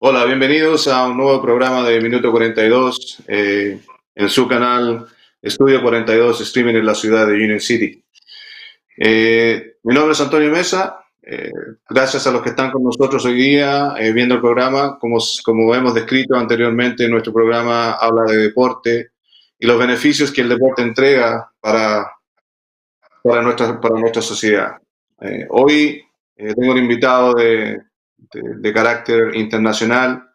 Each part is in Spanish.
Hola, bienvenidos a un nuevo programa de Minuto 42 en su canal Estudio 42 Streaming en la ciudad de Union City. Mi nombre es Antonio Mesa. Gracias a los que están con nosotros hoy día viendo el programa. Como hemos descrito anteriormente, nuestro programa habla de deporte y los beneficios que el deporte entrega para nuestra sociedad. Hoy tengo un invitado de carácter internacional.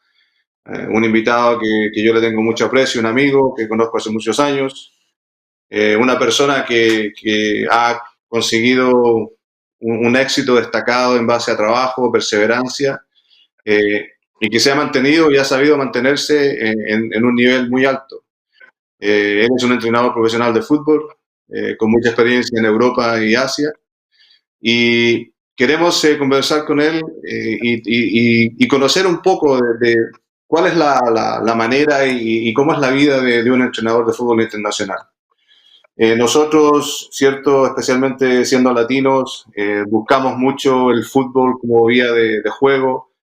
Un invitado que yo le tengo mucho aprecio, un amigo que conozco hace muchos años, una persona que ha conseguido un éxito destacado en base a trabajo, perseverancia, eh, y que se ha mantenido y ha sabido mantenerse en un nivel muy alto. Él es un entrenador profesional de fútbol, con mucha experiencia en Europa y Asia, y queremos conversar con él y conocer un poco de cuál es la manera y cómo es la vida de un entrenador de fútbol internacional. Nosotros, cierto, especialmente siendo latinos, buscamos mucho el fútbol como vía de juego,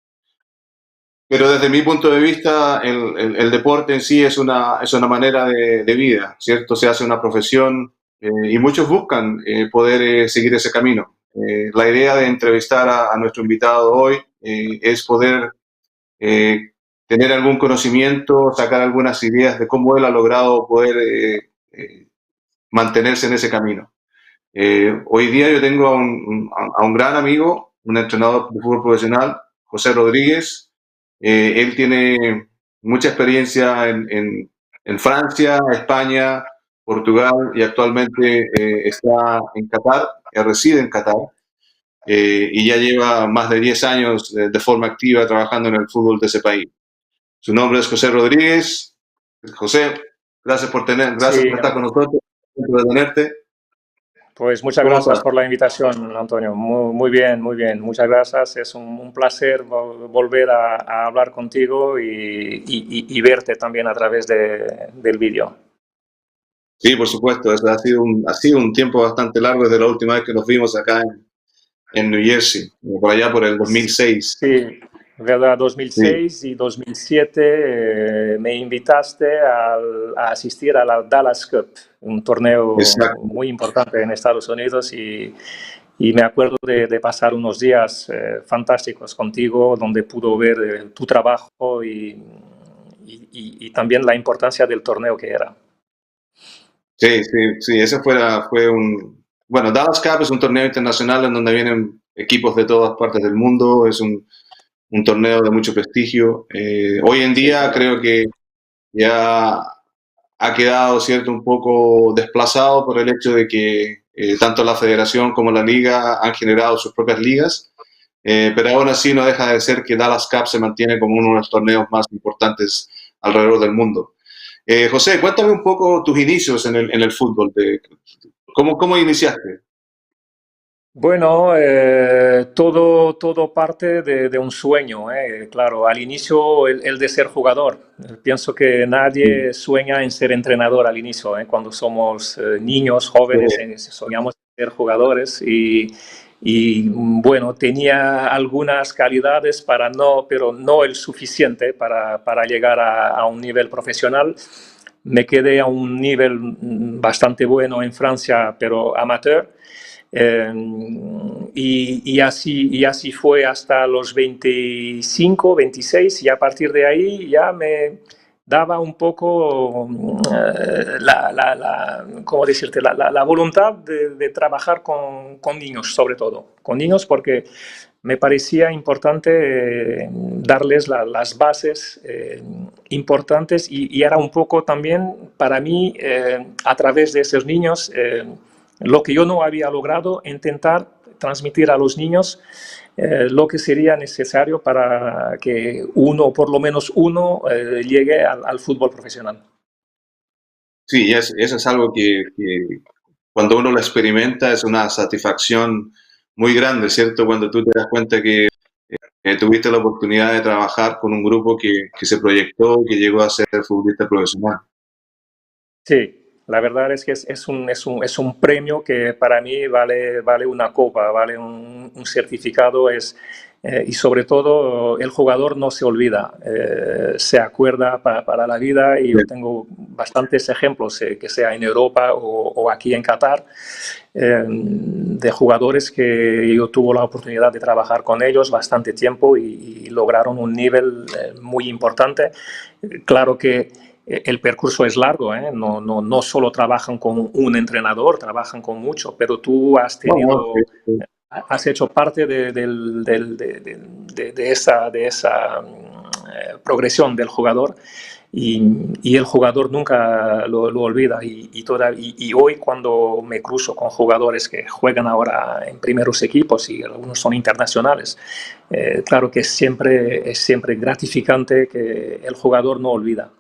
pero desde mi punto de vista, el deporte en sí es una manera de vida, ¿cierto? Se hace una profesión y muchos buscan poder seguir ese camino. La idea de entrevistar a nuestro invitado hoy es poder eh, tener algún conocimiento, sacar algunas ideas de cómo él ha logrado poder mantenerse en ese camino. Hoy día yo tengo a un gran amigo, un entrenador de fútbol profesional, José Rodríguez. Él tiene mucha experiencia en Francia, España, Portugal y actualmente está en Qatar, reside en Qatar y ya lleva más de 10 años de forma activa trabajando en el fútbol de ese país. Su nombre es José Rodríguez. José, gracias Sí, por estar con nosotros, por tenerte. pues muchas ¿Cómo gracias estás? por la invitación, Antonio. Muy bien, muy bien. Muchas gracias. Es un placer volver a hablar contigo y verte también a través del vídeo. Sí, por supuesto, ha sido un tiempo bastante largo desde la última vez que nos vimos acá en New Jersey, por allá por el 2006. Sí, verdad, Sí, 2006 y 2007 me invitaste a asistir a la Dallas Cup, un torneo exacto. muy importante en Estados Unidos y me acuerdo de pasar unos días fantásticos contigo, donde pudo ver tu trabajo y también la importancia del torneo que era. Sí, sí, sí, fue un... Bueno, Dallas Cup es un torneo internacional en donde vienen equipos de todas partes del mundo, es un torneo de mucho prestigio. Hoy en Sí, día creo que ya ha quedado, cierto, un poco desplazado por el hecho de que tanto la federación como la liga han generado sus propias ligas, pero aún así no deja de ser que Dallas Cup se mantiene como uno de los torneos más importantes alrededor del mundo. José, cuéntame un poco tus inicios en el fútbol. ¿Cómo iniciaste? bueno, todo parte de un sueño, claro, al inicio el de ser jugador. Pienso que nadie sueña en ser entrenador al inicio, cuando somos niños, jóvenes, soñamos en ser jugadores bueno, tenía algunas calidades pero no el suficiente para llegar a un nivel profesional. Me quedé a un nivel bastante bueno en Francia, pero amateur. Eh, y así fue hasta los 25, 26 y a partir de ahí ya me daba un poco ¿cómo decirte? La voluntad de trabajar con niños, sobre todo. Con niños porque me parecía importante darles las bases importantes y era un poco también para mí, a través de esos niños, lo que yo no había logrado, intentar transmitir a los niños lo que sería necesario para que uno, por lo menos uno, llegue al fútbol profesional. Sí, eso es algo que cuando uno lo experimenta es una satisfacción muy grande, ¿cierto? Cuando tú te das cuenta que tuviste la oportunidad de trabajar con un grupo que se proyectó, que llegó a ser futbolista profesional. Sí. La verdad es que es un premio que para mí vale una copa, vale un certificado, y sobre todo el jugador no se olvida, se acuerda para la vida, y yo tengo bastantes ejemplos, que sea en Europa o aquí en Qatar, de jugadores que yo tuve la oportunidad de trabajar con ellos bastante tiempo y lograron un nivel muy importante. Claro que el percurso es largo, ¿eh? No solo trabajan con un entrenador, trabajan con mucho, pero tú No, no, sí, sí. has hecho parte de esa progresión del jugador, y el jugador nunca lo olvida. Y hoy, cuando me cruzo con jugadores que juegan ahora en primeros equipos y algunos son internacionales, claro que es siempre gratificante que el jugador no olvida.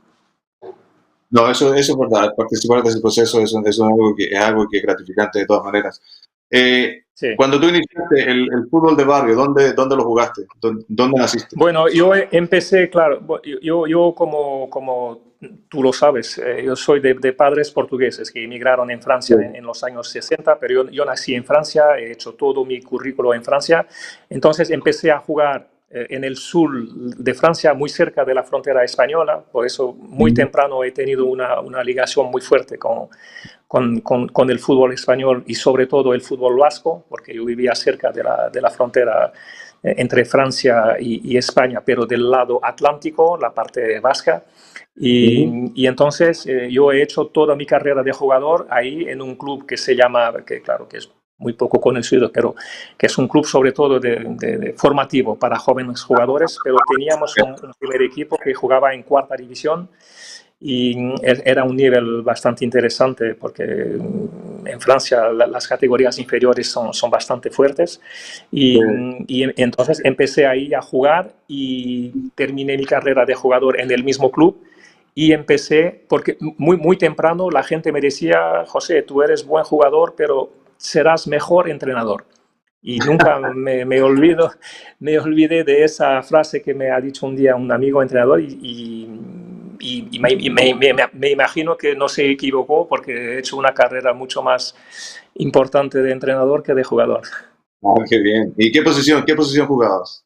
No, eso es verdad. Participar de ese proceso es algo que es gratificante de todas maneras. Eh, Sí. Cuando tú iniciaste el fútbol de barrio, ¿dónde lo jugaste? ¿Dónde naciste? Bueno, yo empecé, claro, yo como tú lo sabes, yo soy de padres portugueses que emigraron en Sí. Francia en los años 60, pero yo nací en Francia, he hecho todo mi currículo en Francia. Entonces empecé a jugar en el sur de Francia, muy cerca de la frontera española. Por eso muy Ujú. temprano he tenido una ligación muy fuerte con el fútbol español, y sobre todo el fútbol vasco, porque yo vivía cerca de la frontera entre Francia y España, pero del lado atlántico, la parte vasca. Ujú. Y entonces yo he hecho toda mi carrera de jugador ahí en un club que se llama, que claro que es muy poco conocido, pero que es un club sobre todo de formativo para jóvenes jugadores, pero teníamos un primer equipo que jugaba en cuarta división, y era un nivel bastante interesante, porque en Francia las categorías inferiores son bastante fuertes, Sí. y entonces empecé ahí a jugar y terminé mi carrera de jugador en el mismo club. Y empecé, porque muy temprano la gente me decía: José, tú eres buen jugador, pero serás mejor entrenador. Y nunca me olvidé de esa frase que me ha dicho un día un amigo entrenador, me imagino que no se equivocó, porque he hecho una carrera mucho más importante de entrenador que de jugador. Ah, qué bien. ¿Y qué posición jugabas?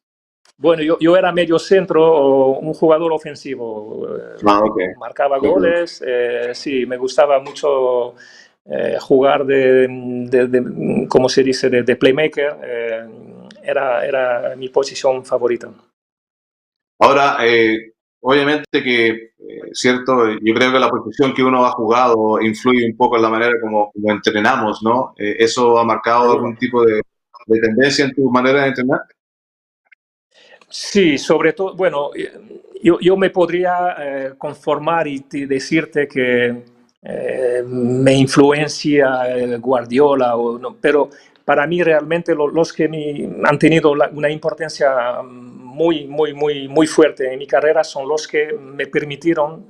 Bueno, yo era medio centro, o un jugador ofensivo. Ah, ok. Marcaba Ok. goles, sí, me gustaba mucho jugar ¿cómo se dice?, de playmaker. Era mi posición favorita. Ahora, obviamente que, cierto, yo creo que la posición que uno ha jugado influye un poco en la manera como entrenamos, ¿no? ¿Eso ha marcado Seguro. algún tipo de tendencia en tu manera de entrenar? Sí, sobre todo, bueno, yo me podría conformar y decirte que me influencia Guardiola, pero para mí realmente los que han tenido una importancia muy fuerte en mi carrera son los que me permitieron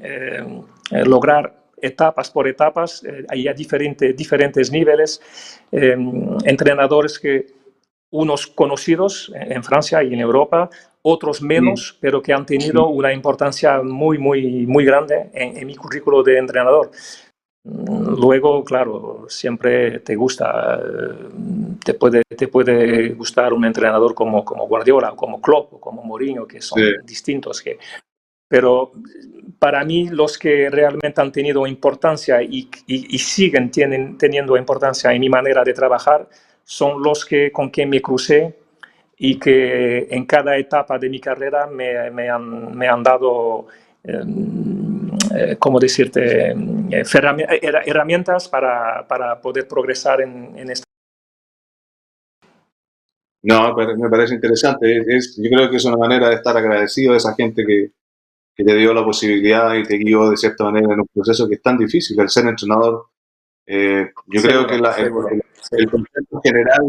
lograr etapas por etapas, y a diferentes niveles, entrenadores que unos conocidos en Francia y en Europa, otros Mm. menos, pero que han tenido una importancia muy grande en mi currículo de entrenador. Luego, claro, siempre te gusta, te puede gustar un entrenador como Guardiola, como Klopp, o como Mourinho, que Sí. son distintos. Pero para mí, los que realmente han tenido importancia y siguen teniendo importancia en mi manera de trabajar, son los con quien me crucé, y que en cada etapa de mi carrera me han dado, ¿cómo decirte?, herramientas para poder progresar en esta. No, pero me parece interesante. Yo creo que es una manera de estar agradecido a esa gente que te dio la posibilidad y te guió de cierta manera en un proceso que es tan difícil. El ser entrenador, yo creo que Seguro, seguro, el seguro. concepto general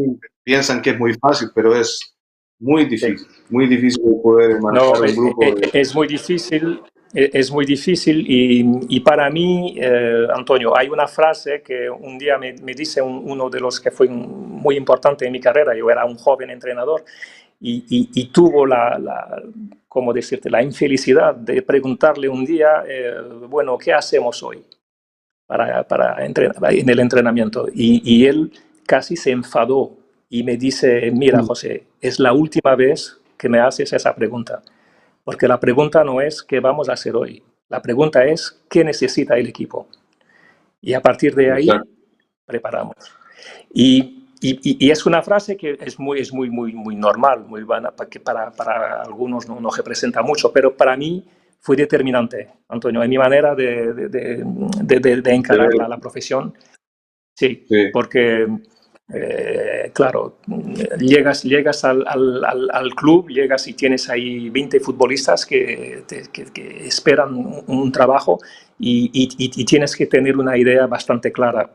piensan que es muy fácil, pero es Sí. muy difícil poder manejar No, un grupo de... es muy difícil, es muy difícil, y para mí, Antonio, hay una frase que un día me dice uno de los que fue muy importante en mi carrera. Yo era un joven entrenador, y tuvo ¿cómo decirte?, la infelicidad de preguntarle un día, bueno, ¿qué hacemos hoy? en el entrenamiento. Y él casi se enfadó y me dice, mira, José, es la última vez que me haces esa pregunta. Porque la pregunta no es qué vamos a hacer hoy. La pregunta es qué necesita el equipo. Y a partir de ahí, preparamos. Y es una frase que es muy normal, muy buena, que para algunos no representa mucho, pero para mí fue determinante, Antonio, en mi manera de encarar la profesión. Sí, Sí. porque, claro, llegas al club, llegas y tienes ahí 20 futbolistas que esperan un trabajo y tienes que tener una idea bastante clara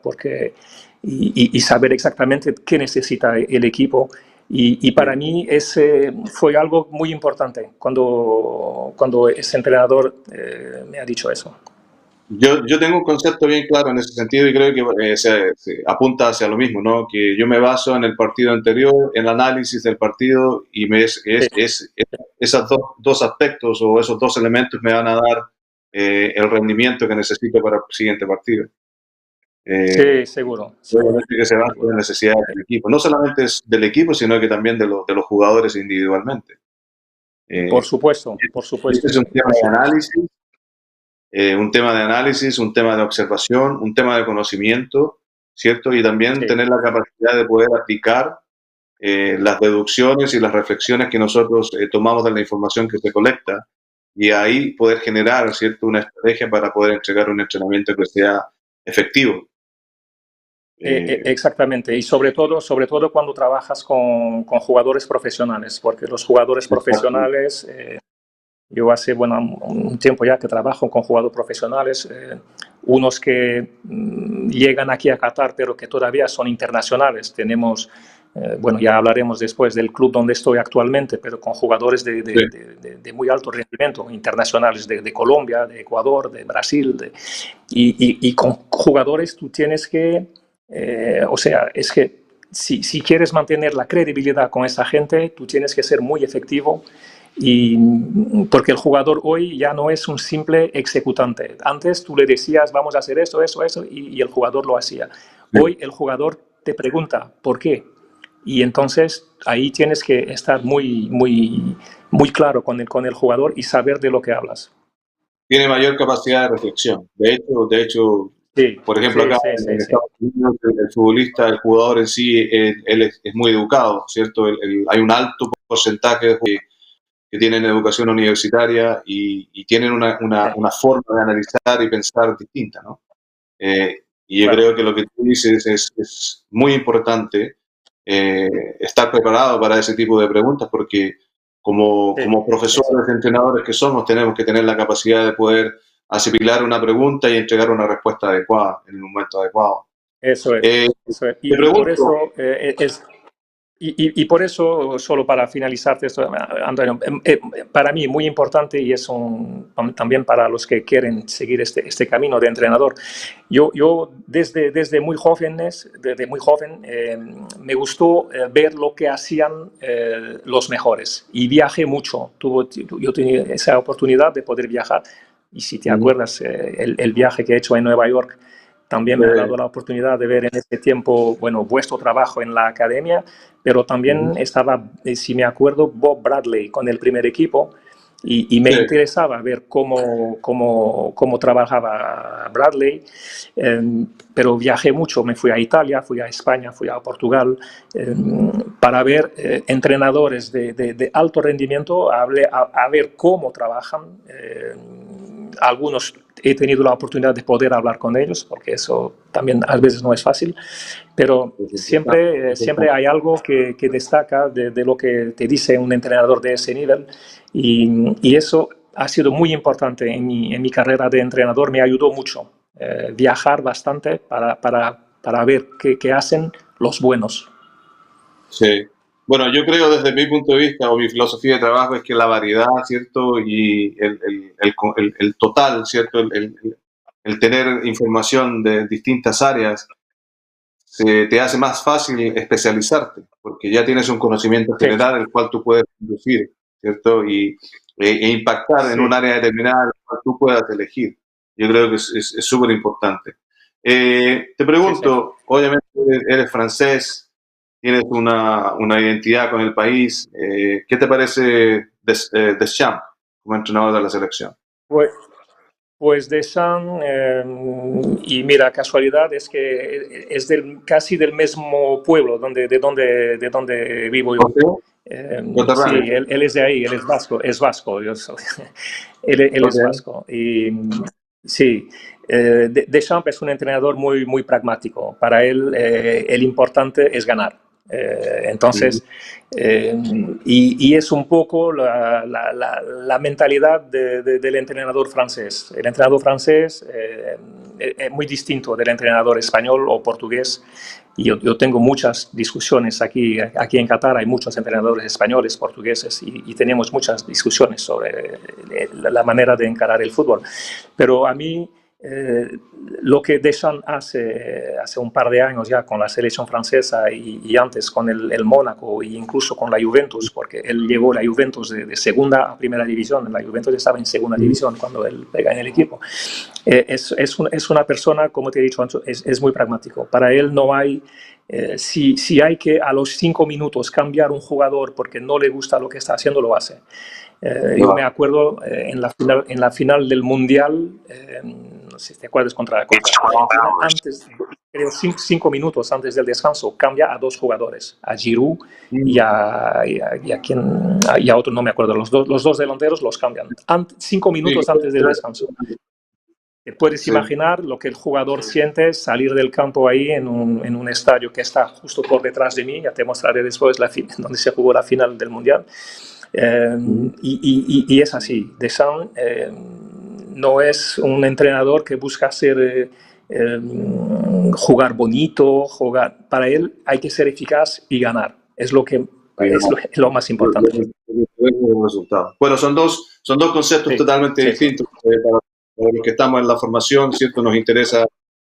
y saber exactamente qué necesita el equipo. Y para mí ese fue algo muy importante cuando ese entrenador me ha dicho eso. Yo tengo un concepto bien claro en ese sentido y creo que se apunta hacia lo mismo, ¿no? Que yo me baso en el partido anterior, en el análisis del partido y esos dos aspectos o esos dos elementos me van a dar el rendimiento que necesito para el siguiente partido. Sí, seguro. Obviamente que se basa en las necesidades del equipo. No solamente es del equipo, sino que también de los jugadores individualmente. Por supuesto, por Este supuesto. es un tema de análisis, un tema de observación, un tema de conocimiento, ¿cierto? Y también tener la capacidad de poder aplicar las deducciones y las reflexiones que nosotros tomamos de la información que se colecta y ahí poder generar, ¿cierto?, una estrategia para poder entregar un entrenamiento que sea efectivo. Exactamente, y sobre todo cuando trabajas con jugadores profesionales, porque los jugadores profesionales, yo hace un tiempo ya que trabajo con jugadores profesionales, unos que llegan aquí a Qatar, pero que todavía son internacionales. Tenemos, ya hablaremos después del club donde estoy actualmente, pero con jugadores de muy alto rendimiento, internacionales de Colombia, de Ecuador, de Brasil, y con jugadores tú tienes que, es que si quieres mantener la credibilidad con esa gente, tú tienes que ser muy efectivo. Y porque el jugador hoy ya no es un simple ejecutante. Antes tú le decías, vamos a hacer esto, eso, y el jugador lo hacía. Hoy el jugador te pregunta, ¿por qué? Y entonces ahí tienes que estar muy claro con el jugador y saber de lo que hablas. Tiene mayor capacidad de reflexión. De hecho, Sí, por ejemplo, acá en sí. Estados Unidos, el futbolista, el jugador en sí, él es muy educado, ¿cierto? Hay un alto porcentaje que tienen educación universitaria y tienen una forma de analizar y pensar distinta, ¿no? Y yo creo que lo que tú dices es muy importante, estar preparado para ese tipo de preguntas porque como profesores, entrenadores que somos, tenemos que tener la capacidad de poder asimilar una pregunta y entregar una respuesta adecuada en el momento adecuado. Eso es. Te Y por pregunto, eso Y por eso, solo para finalizar esto, Antonio, para mí muy importante y es también para los que quieren seguir este camino de entrenador. Yo desde muy joven me gustó ver lo que hacían los mejores y viajé mucho. Yo tenía esa oportunidad de poder viajar y si te acuerdas, el viaje que he hecho en Nueva York también me ha dado la oportunidad de ver en ese tiempo, vuestro trabajo en la academia, pero también estaba, si me acuerdo, Bob Bradley con el primer equipo y me interesaba ver cómo trabajaba Bradley, pero viajé mucho, me fui a Italia, fui a España, fui a Portugal, para ver entrenadores de alto rendimiento, a ver cómo trabajan. Algunos he tenido la oportunidad de poder hablar con ellos, porque eso también a veces no es fácil, pero siempre hay algo que destaca de lo que te dice un entrenador de ese nivel y eso ha sido muy importante en mi carrera de entrenador, me ayudó mucho viajar bastante para ver qué hacen los buenos. Sí. Bueno, yo creo desde mi punto de vista o mi filosofía de trabajo es que la variedad, ¿cierto? Y el total, ¿cierto? El tener información de distintas áreas te hace más fácil especializarte, porque ya tienes un conocimiento general el cual tú puedes conducir, ¿cierto? E impactar en un área determinada el cual tú puedas elegir. Yo creo que es súper importante. Te Sí, sí. pregunto, obviamente eres francés, tienes una identidad con el país. ¿Qué te parece Deschamps como entrenador de la selección? Pues, pues Deschamps, y mira, casualidad es que es casi del mismo pueblo de donde vivo yo. ¿Ok? Sí, Coterráneo. él es de ahí, él es vasco, yo soy, él es Ok. vasco. Y sí, Deschamps es un entrenador muy pragmático. Para él, el importante es ganar. Mm, Entonces, y es un poco la mentalidad del entrenador francés. El entrenador francés es muy distinto del entrenador español o portugués. Y yo tengo muchas discusiones aquí en Qatar, hay muchos entrenadores españoles, portugueses, y tenemos muchas discusiones sobre la manera de encarar el fútbol. Pero a mí, eh, lo que Deschamps hace un par de años ya con la selección francesa y antes con el Mónaco e incluso con la Juventus, porque él llegó a la Juventus de segunda a primera división, la Juventus estaba en segunda mm, división cuando él pega en el equipo. Es una persona, como te he dicho antes, es muy pragmático. Para él no hay, si hay que a los 5 minutos cambiar un jugador porque no le gusta lo que está haciendo, lo hace. Yo me no. acuerdo en la final del Mundial, no sé si te acuerdas, contra Argentina, antes, creo 5 minutos antes del descanso, cambia a dos jugadores, a Giroud Mm, y a otro, no me acuerdo, los dos delanteros los cambian 5 minutos sí, antes del descanso. Te puedes sí, imaginar lo que el jugador siente salir del campo ahí en un estadio que está justo por detrás de mí. Ya te mostraré después donde se jugó la final del Mundial. Eh, mm, y es así. Deschamps no es un entrenador que busca jugar bonito, Para él hay que ser eficaz y ganar. Es lo que sí, es no. lo más importante. Resultado. Bueno, son dos conceptos Sí, totalmente sí, sí. distintos. Para los que estamos en la formación, ¿cierto? Nos interesa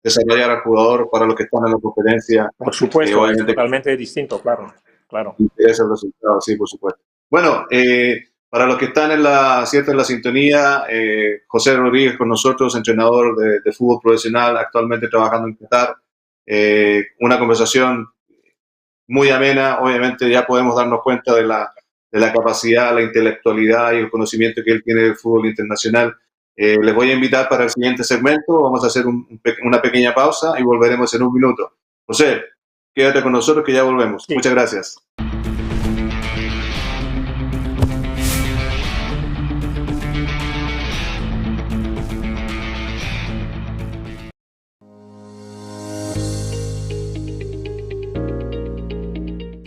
desarrollar al jugador. Para los que están en la competencia, Por supuesto, es obviamente totalmente distinto, claro, claro. interesa el resultado, sí, por supuesto. Bueno, para los que están ¿cierto? En la sintonía, José Rodríguez con nosotros, entrenador de fútbol profesional, actualmente trabajando en Qatar. Una conversación muy amena. Obviamente ya podemos darnos cuenta de la capacidad, la intelectualidad y el conocimiento que él tiene del fútbol internacional. Les voy a invitar para el siguiente segmento. Vamos a hacer una pequeña pausa y volveremos en un minuto. José, quédate con nosotros que ya volvemos. Sí. Muchas gracias.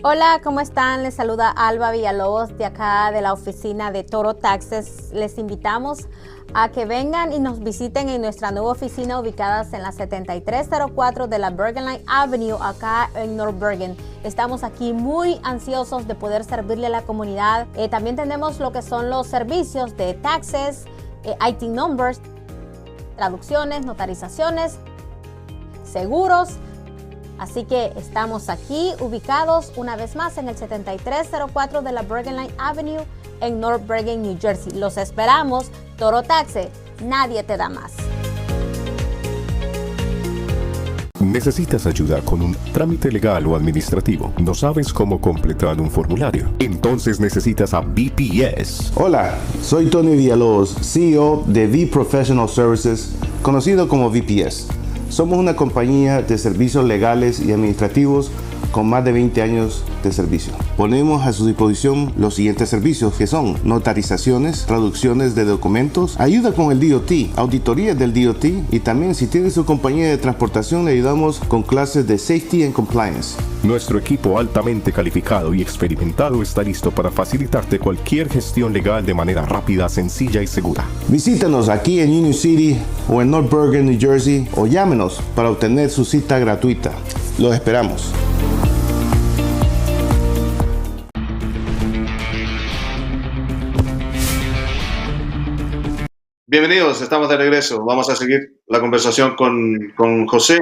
Hola, ¿cómo están? Les saluda Alba Villalobos de acá de la oficina de Toro Taxes. Les invitamos a que vengan y nos visiten en nuestra nueva oficina ubicada en la 7304 de la Bergen Line Avenue acá en North Bergen. Estamos aquí muy ansiosos de poder servirle a la comunidad. También tenemos lo que son los servicios de taxes, IT numbers, traducciones, notarizaciones, seguros. Así que estamos aquí ubicados una vez más en el 7304 de la Bergen Line Avenue en North Bergen, New Jersey. Los esperamos. Toro Taxe, nadie te da más. ¿Necesitas ayuda con un trámite legal o administrativo? ¿No sabes cómo completar un formulario? Entonces necesitas a VPS. Hola, soy Tony Villalobos, CEO de V Professional Services, conocido como VPS. Somos una compañía de servicios legales y administrativos con más de 20 años de servicio. Ponemos a su disposición los siguientes servicios que son notarizaciones, traducciones de documentos, ayuda con el DOT, auditorías del DOT y también si tiene su compañía de transportación le ayudamos con clases de Safety and Compliance. Nuestro equipo altamente calificado y experimentado está listo para facilitarte cualquier gestión legal de manera rápida, sencilla y segura. Visítanos aquí en Union City o en North Bergen, New Jersey o llámenos para obtener su cita gratuita. Los esperamos. Bienvenidos, estamos de regreso. Vamos a seguir la conversación con José,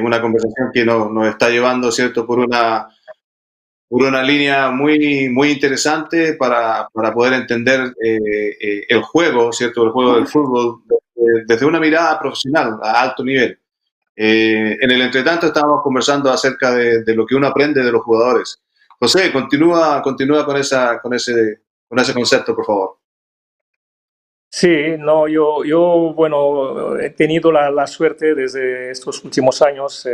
una conversación que nos está llevando, ¿cierto?, por una línea muy interesante para poder entender el juego, ¿cierto?, el juego del fútbol desde una mirada profesional a alto nivel. En el entretanto estábamos conversando acerca de lo que uno aprende de los jugadores. José, continúa con ese concepto, por favor. Sí, no, bueno, he tenido la suerte desde estos últimos años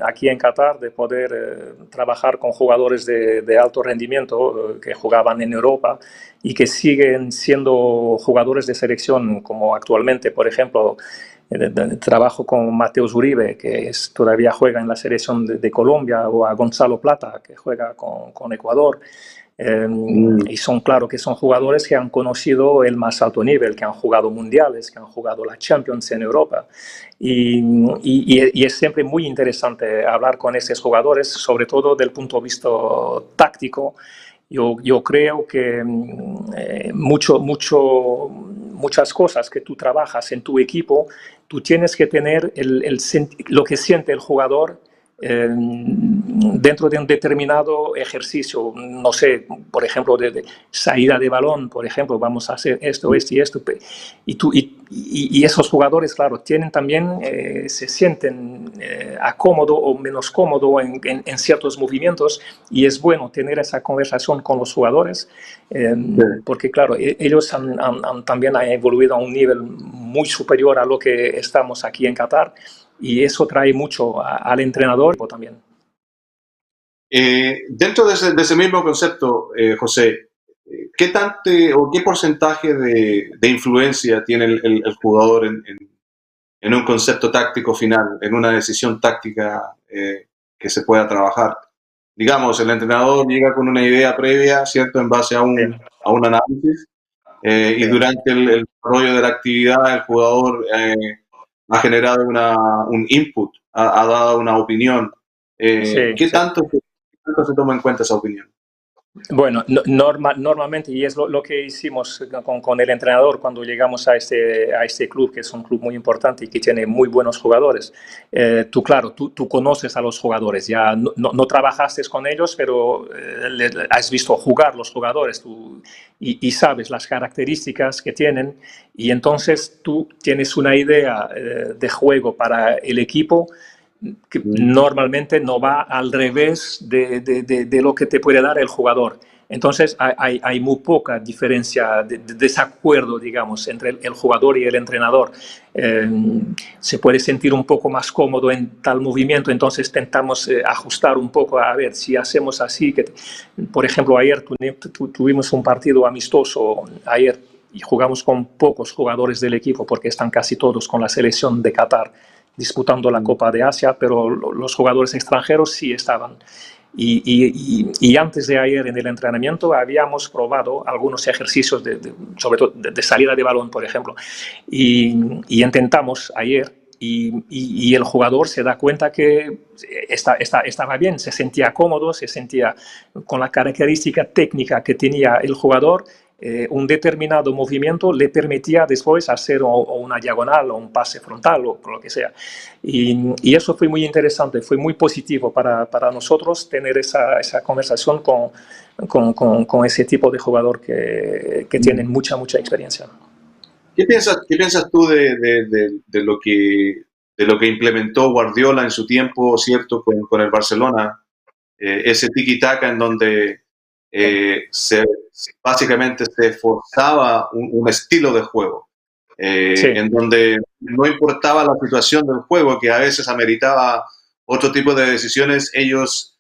aquí en Qatar de poder trabajar con jugadores de alto rendimiento que jugaban en Europa y que siguen siendo jugadores de selección, como actualmente, por ejemplo, trabajo con Mateus Uribe, que todavía juega en la selección de Colombia, o a Gonzalo Plata, que juega con Ecuador. Y son, claro, que son jugadores que han conocido el más alto nivel, que han jugado mundiales, que han jugado la Champions en Europa. Y es siempre muy interesante hablar con esos jugadores, sobre todo del punto de vista táctico. Yo creo que muchas cosas que tú trabajas en tu equipo, tú tienes que tener lo que siente el jugador dentro de un determinado ejercicio, no sé, por ejemplo, de salida de balón, por ejemplo, vamos a hacer esto y esto, y esos jugadores, claro, tienen también, se sienten cómodo o menos cómodo en ciertos movimientos, y es bueno tener esa conversación con los jugadores, porque, claro, ellos también han evoluido a un nivel muy superior a lo que estamos aquí en Qatar, y eso trae mucho al entrenador también. Dentro de ese mismo concepto, José, ¿qué porcentaje de influencia tiene el jugador en un concepto táctico final, en una decisión táctica que se pueda trabajar? Digamos, el entrenador llega con una idea previa, ¿cierto?, en base a un análisis, y durante el desarrollo de la actividad el jugador ha generado un input, ha dado una opinión. ¿Qué tanto se toma en cuenta esa opinión? Bueno, normalmente, y es lo que hicimos con el entrenador cuando llegamos a este club, que es un club muy importante y que tiene muy buenos jugadores. Tú conoces a los jugadores, ya no trabajaste con ellos, pero has visto jugar los jugadores y sabes las características que tienen, y entonces tú tienes una idea de juego para el equipo que normalmente no va al revés de lo que te puede dar el jugador. Entonces hay muy poca diferencia de desacuerdo, digamos, entre el jugador y el entrenador. Se puede sentir un poco más cómodo en tal movimiento, entonces intentamos ajustar un poco, a ver si hacemos así. Por ejemplo, ayer tuvimos un partido amistoso ayer y jugamos con pocos jugadores del equipo porque están casi todos con la selección de Qatar disputando la Copa de Asia, pero los jugadores extranjeros sí estaban. Y antes de ayer en el entrenamiento habíamos probado algunos ejercicios, sobre todo de salida de balón, por ejemplo, y intentamos ayer, y el jugador se da cuenta que estaba bien, se sentía cómodo, se sentía con la característica técnica que tenía el jugador. Un determinado movimiento le permitía después hacer o una diagonal o un pase frontal o lo que sea. Y eso fue muy interesante, fue muy positivo para nosotros tener esa conversación con ese tipo de jugador que tienen mucha experiencia. ¿Qué piensas tú de lo que implementó Guardiola en su tiempo, cierto, con el Barcelona? Ese tiki-taka en donde básicamente se forzaba un estilo de juego, Sí. en donde no importaba la situación del juego, que a veces ameritaba otro tipo de decisiones, ellos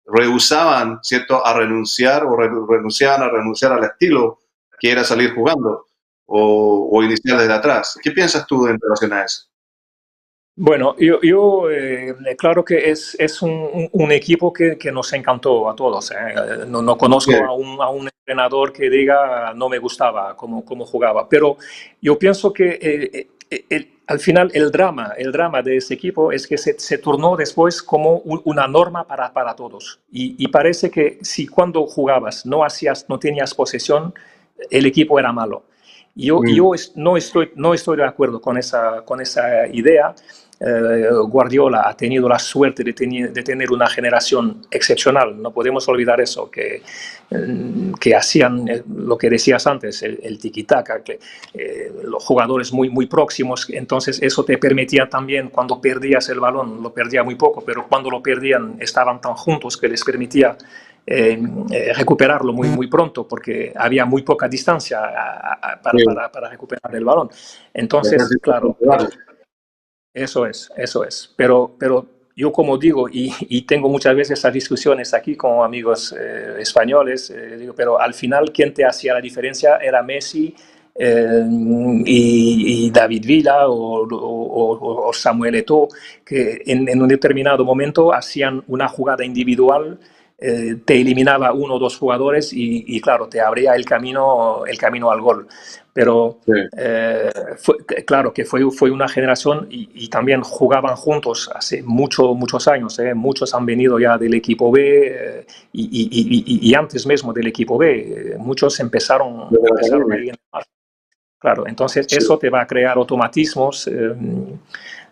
rehusaban, ¿cierto?, a renunciar o renunciaban a renunciar al estilo que era salir jugando o iniciar desde atrás. ¿Qué piensas tú en relación a eso? Bueno, claro que es un equipo que nos encantó a todos. No conozco Bien. a un entrenador que diga no me gustaba cómo jugaba, pero yo pienso que al final el drama de ese equipo es que se tornó después como una norma para todos. Y parece que si cuando jugabas no tenías posesión, el equipo era malo. Yo no estoy de acuerdo con esa idea. Guardiola ha tenido la suerte de tener una generación excepcional. No podemos olvidar eso, que hacían lo que decías antes, el tiki-taka, los jugadores muy próximos. Entonces eso te permitía también, cuando perdías el balón, lo perdía muy poco, pero cuando lo perdían estaban tan juntos que les permitía recuperarlo muy pronto, porque había muy poca distancia para recuperar el balón. Entonces, claro, eso es. Pero yo, como digo, y tengo muchas veces esas discusiones aquí con amigos españoles, digo, pero al final quien te hacía la diferencia era Messi y David Villa o Samuel Eto'o, que en un determinado momento hacían una jugada individual, te eliminaba uno o dos jugadores y claro, te abría el camino al gol. Pero Sí. claro que fue una generación y también jugaban juntos hace muchos años. Muchos han venido ya del equipo B y antes mismo del equipo B. Muchos empezaron ahí en el mar. Claro, entonces Sí. eso te va a crear automatismos.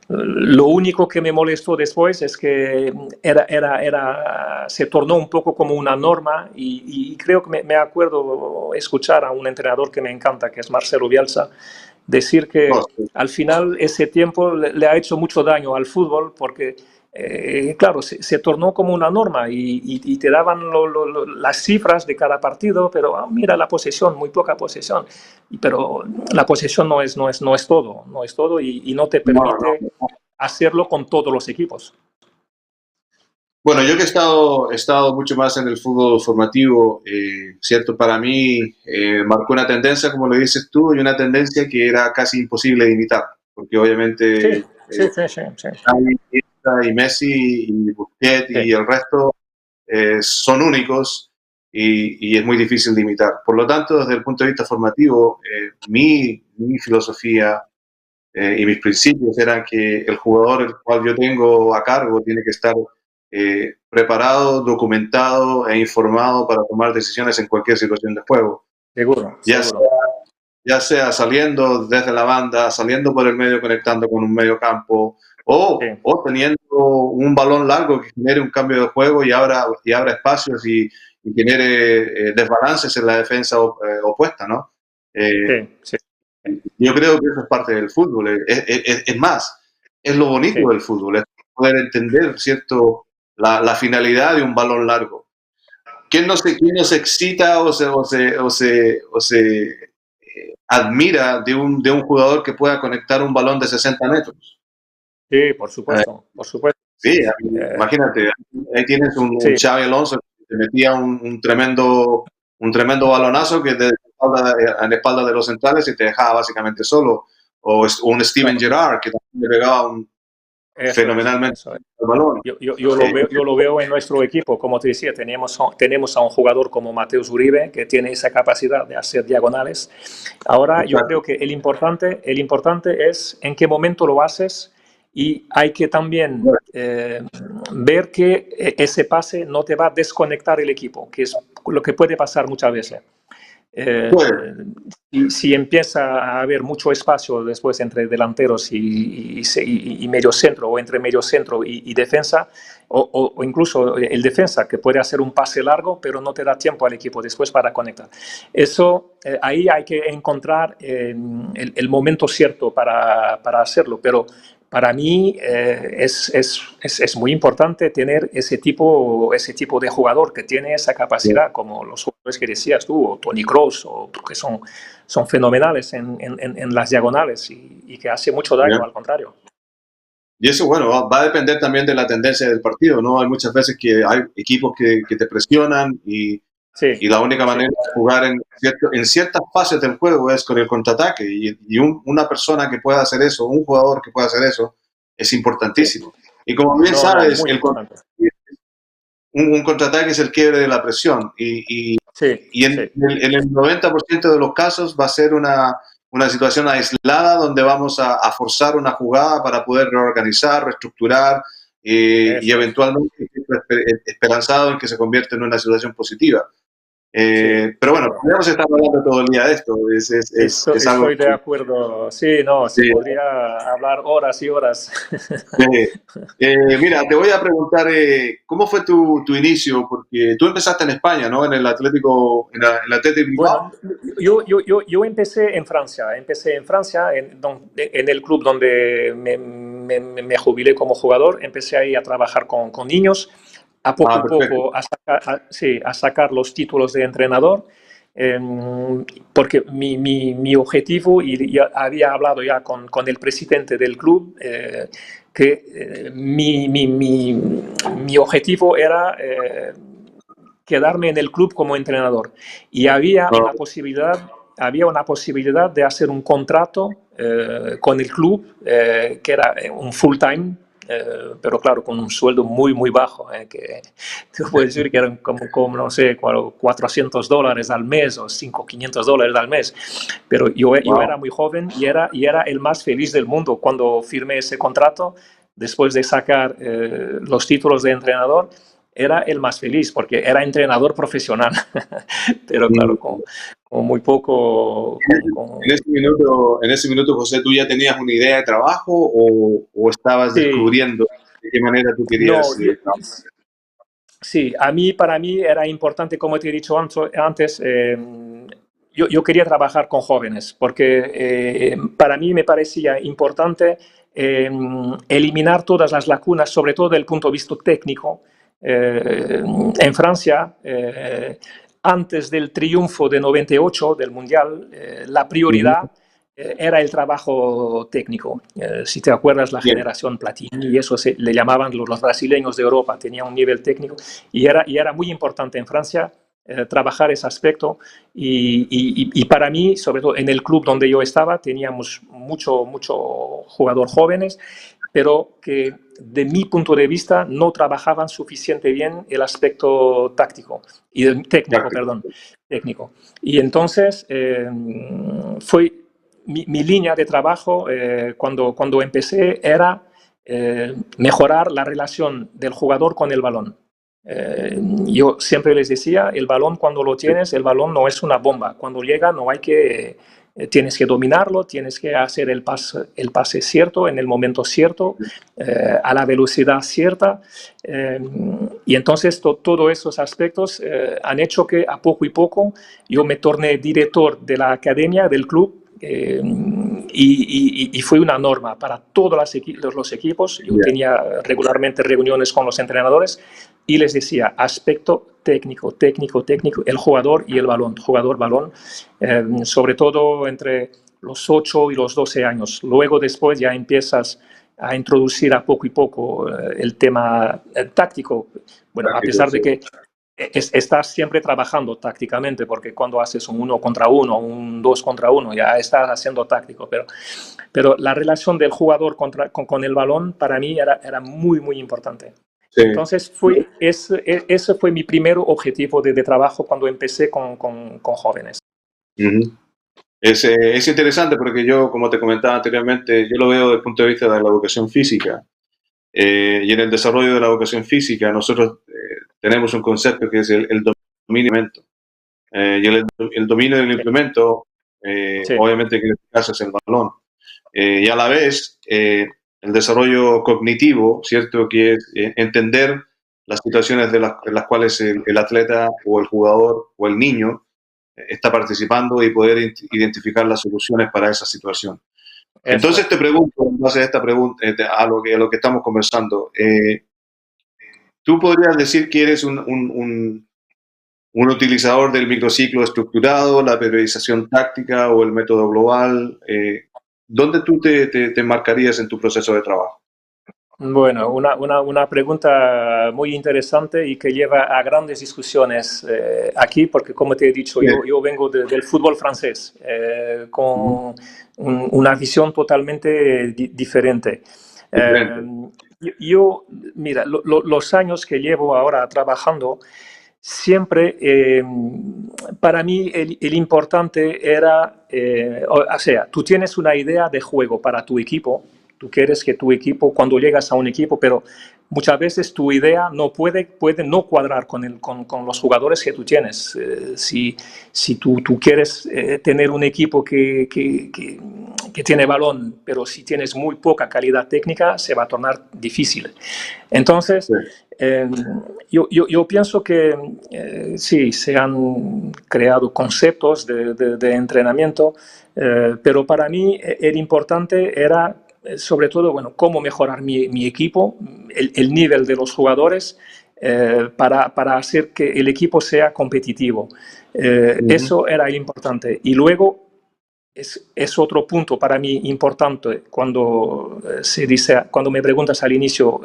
Lo único que me molestó después es que se tornó un poco como una norma y creo que me acuerdo escuchar a un entrenador que me encanta, que es Marcelo Bielsa, decir que al final ese tiempo le ha hecho mucho daño al fútbol porque, claro, se tornó como una norma y te daban las cifras de cada partido, pero mira la posesión, muy poca posesión. Pero la posesión no es todo y no te permite hacerlo con todos los equipos. Bueno, yo que he estado mucho más en el fútbol formativo, cierto, para mí marcó una tendencia, como lo dices tú, y una tendencia que era casi imposible de imitar, porque obviamente Sí. y Messi y Busquets y el resto son únicos y es muy difícil de imitar. Por lo tanto, desde el punto de vista formativo, mi filosofía y mis principios eran que el jugador el cual yo tengo a cargo tiene que estar preparado, documentado e informado para tomar decisiones en cualquier situación de juego. Seguro. Ya sea saliendo desde la banda, saliendo por el medio, conectando con un medio campo, o teniendo un balón largo que genere un cambio de juego y abra espacios y genere desbalances en la defensa opuesta, ¿no? Sí. Yo creo que eso es parte del fútbol. Es más, es lo bonito del fútbol, es poder entender, ¿cierto?, la finalidad de un balón largo. ¿Quién no se excita o se admira de un jugador que pueda conectar un balón de 60 metros? Sí, por supuesto. Sí, imagínate, ahí tienes un Xabi Alonso que te metía un tremendo balonazo que en la espalda de los centrales y te dejaba básicamente solo. O un Steven Gerrard que también le pegaba fenomenalmente el balón. Yo lo veo en nuestro equipo, como te decía, tenemos a un jugador como Mateus Uribe que tiene esa capacidad de hacer diagonales. Ahora yo creo que el importante es en qué momento lo haces y hay que también ver que ese pase no te va a desconectar el equipo, que es lo que puede pasar muchas veces. Si empieza a haber mucho espacio después entre delanteros y medio centro, o entre medio centro y defensa, o incluso el defensa que puede hacer un pase largo pero no te da tiempo al equipo después para conectar. Eso, ahí hay que encontrar el momento cierto para hacerlo, pero para mí es muy importante tener ese tipo de jugador que tiene esa capacidad, como los jugadores que decías tú, o Toni Kroos, que son fenomenales en las diagonales y que hace mucho daño, al contrario. Y eso, bueno, va a depender también de la tendencia del partido, ¿no? Hay muchas veces que hay equipos que te presionan y la única manera de jugar en ciertas fases del juego es con el contraataque y una persona que pueda hacer eso, un jugador que pueda hacer eso, es importantísimo. Y como bien sabes, un contraataque es el quiebre de la presión y en el 90% de los casos va a ser una situación aislada donde vamos a forzar una jugada para poder reorganizar, reestructurar y eventualmente esperanzado en que se convierta en una situación positiva. Pero bueno, podemos estar hablando todo el día de esto. Es algo Estoy de acuerdo. Sí, no, se sí. podría hablar horas y horas. Mira, te voy a preguntar, ¿cómo fue tu inicio? Porque tú empezaste en España, ¿no? En el Atlético, en el Atlético Bilbao. Bueno, yo empecé en Francia. En el club donde me jubilé como jugador. Empecé ahí a trabajar con niños, a poco y poco a sacar los títulos de entrenador. Porque mi objetivo, y ya había hablado ya con el presidente del club, que mi objetivo era quedarme en el club como entrenador. Y había una posibilidad de hacer un contrato con el club, que era un full time, pero claro, con un sueldo muy, muy bajo, que te puedo decir que eran como no sé, $400 al mes o $500 al mes. Pero yo era muy joven y era el más feliz del mundo cuando firmé ese contrato. Después de sacar los títulos de entrenador, era el más feliz porque era entrenador profesional. Pero claro, con muy poco. En ese minuto, José, ¿tú ya tenías una idea de trabajo o estabas descubriendo de qué manera tú querías trabajar? Sí, para mí era importante, como te he dicho antes, yo quería trabajar con jóvenes, porque para mí me parecía importante eliminar todas las lacunas, sobre todo desde el punto de vista técnico. En Francia, antes del triunfo de 98 del Mundial, la prioridad era el trabajo técnico. Si te acuerdas, la generación Platini, y eso le llamaban los brasileños de Europa, tenía un nivel técnico, y era muy importante en Francia trabajar ese aspecto. Y para mí, sobre todo en el club donde yo estaba, teníamos mucho jugadores jóvenes, pero que de mi punto de vista no trabajaban suficiente bien el aspecto técnico. Y entonces fue mi línea de trabajo cuando empecé era mejorar la relación del jugador con el balón. Yo siempre les decía, el balón cuando lo tienes, el balón no es una bomba. Cuando llega no hay que... tienes que dominarlo, tienes que hacer el pase cierto, en el momento cierto, a la velocidad cierta. Y entonces todos esos aspectos han hecho que a poco y poco yo me torné director de la academia, del club, y fue una norma para todos los equipos. Yo tenía regularmente reuniones con los entrenadores y les decía, aspecto técnico, el jugador y el balón, jugador-balón, sobre todo entre los 8 y los 12 años. Luego después ya empiezas a introducir a poco y poco el tema táctico. Bueno, a pesar de que estás siempre trabajando tácticamente, porque cuando haces un 1 contra 1, un 2 contra 1, ya estás haciendo táctico, pero la relación del jugador con el balón para mí era muy, muy importante. Sí. Entonces, ese fue mi primer objetivo de trabajo cuando empecé con jóvenes. Es interesante porque yo, como te comentaba anteriormente, yo lo veo desde el punto de vista de la educación física. Y en el desarrollo de la educación física nosotros tenemos un concepto que es el dominio del implemento. Y el dominio del implemento, obviamente que en este caso es el balón. Y a la vez, el desarrollo cognitivo, ¿cierto? Que es entender las situaciones en las cuales el atleta o el jugador o el niño está participando y poder identificar las soluciones para esa situación. Entonces te pregunto, en base a esta pregunta, a lo que estamos conversando, ¿tú podrías decir que eres un utilizador del microciclo estructurado, la periodización táctica o el método global? ¿Dónde tú te marcarías en tu proceso de trabajo? Bueno, una pregunta muy interesante y que lleva a grandes discusiones aquí, porque como te he dicho, yo vengo del fútbol francés, con una visión totalmente diferente. Mira, los años que llevo ahora trabajando, siempre para mí el importante era, o sea, tú tienes una idea de juego para tu equipo Tú quieres que tu equipo, cuando llegas a un equipo, pero muchas veces tu idea no puede no cuadrar con los jugadores que tú tienes. Si tú quieres tener un equipo que tiene balón, pero si tienes muy poca calidad técnica, se va a tornar difícil. Entonces, sí. Yo pienso que sí, se han creado conceptos de entrenamiento, pero para mí el importante era sobre todo, bueno, cómo mejorar mi equipo, el nivel de los jugadores para hacer que el equipo sea competitivo. Eso era importante. Y luego es otro punto para mí importante cuando cuando me preguntas al inicio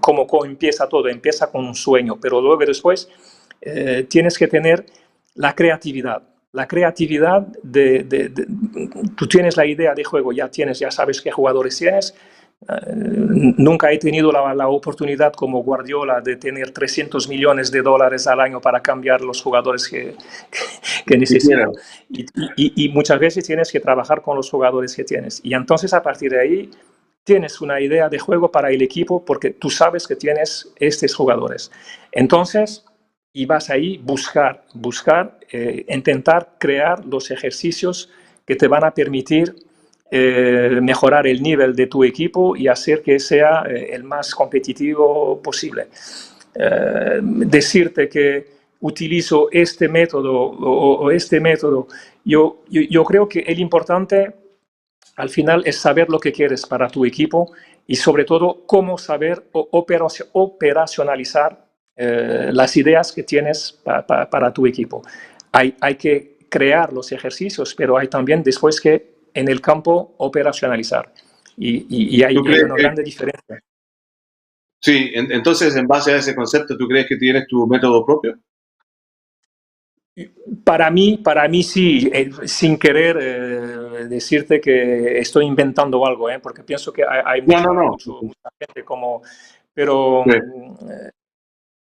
cómo empieza todo. Empieza con un sueño, pero luego después tienes que tener la creatividad. La creatividad tú tienes la idea de juego, ya sabes qué jugadores tienes. Nunca he tenido la oportunidad como Guardiola de tener $300 millones al año para cambiar los jugadores que necesito. Y muchas veces tienes que trabajar con los jugadores que tienes. Y entonces a partir de ahí tienes una idea de juego para el equipo porque tú sabes que tienes estos jugadores. Entonces, y vas ahí buscar, intentar crear los ejercicios que te van a permitir mejorar el nivel de tu equipo y hacer que sea el más competitivo posible. Decirte que utilizo este método o este método, yo creo que el importante al final es saber lo que quieres para tu equipo y sobre todo cómo saber operacionalizar las ideas que tienes para tu equipo. Hay que crear los ejercicios, pero hay también después que en el campo operacionalizar. Y hay una grande diferencia. Sí, entonces en base a ese concepto, ¿tú crees que tienes tu método propio? Para mí sí, sin querer decirte que estoy inventando algo, porque pienso que hay mucha gente como... Pero...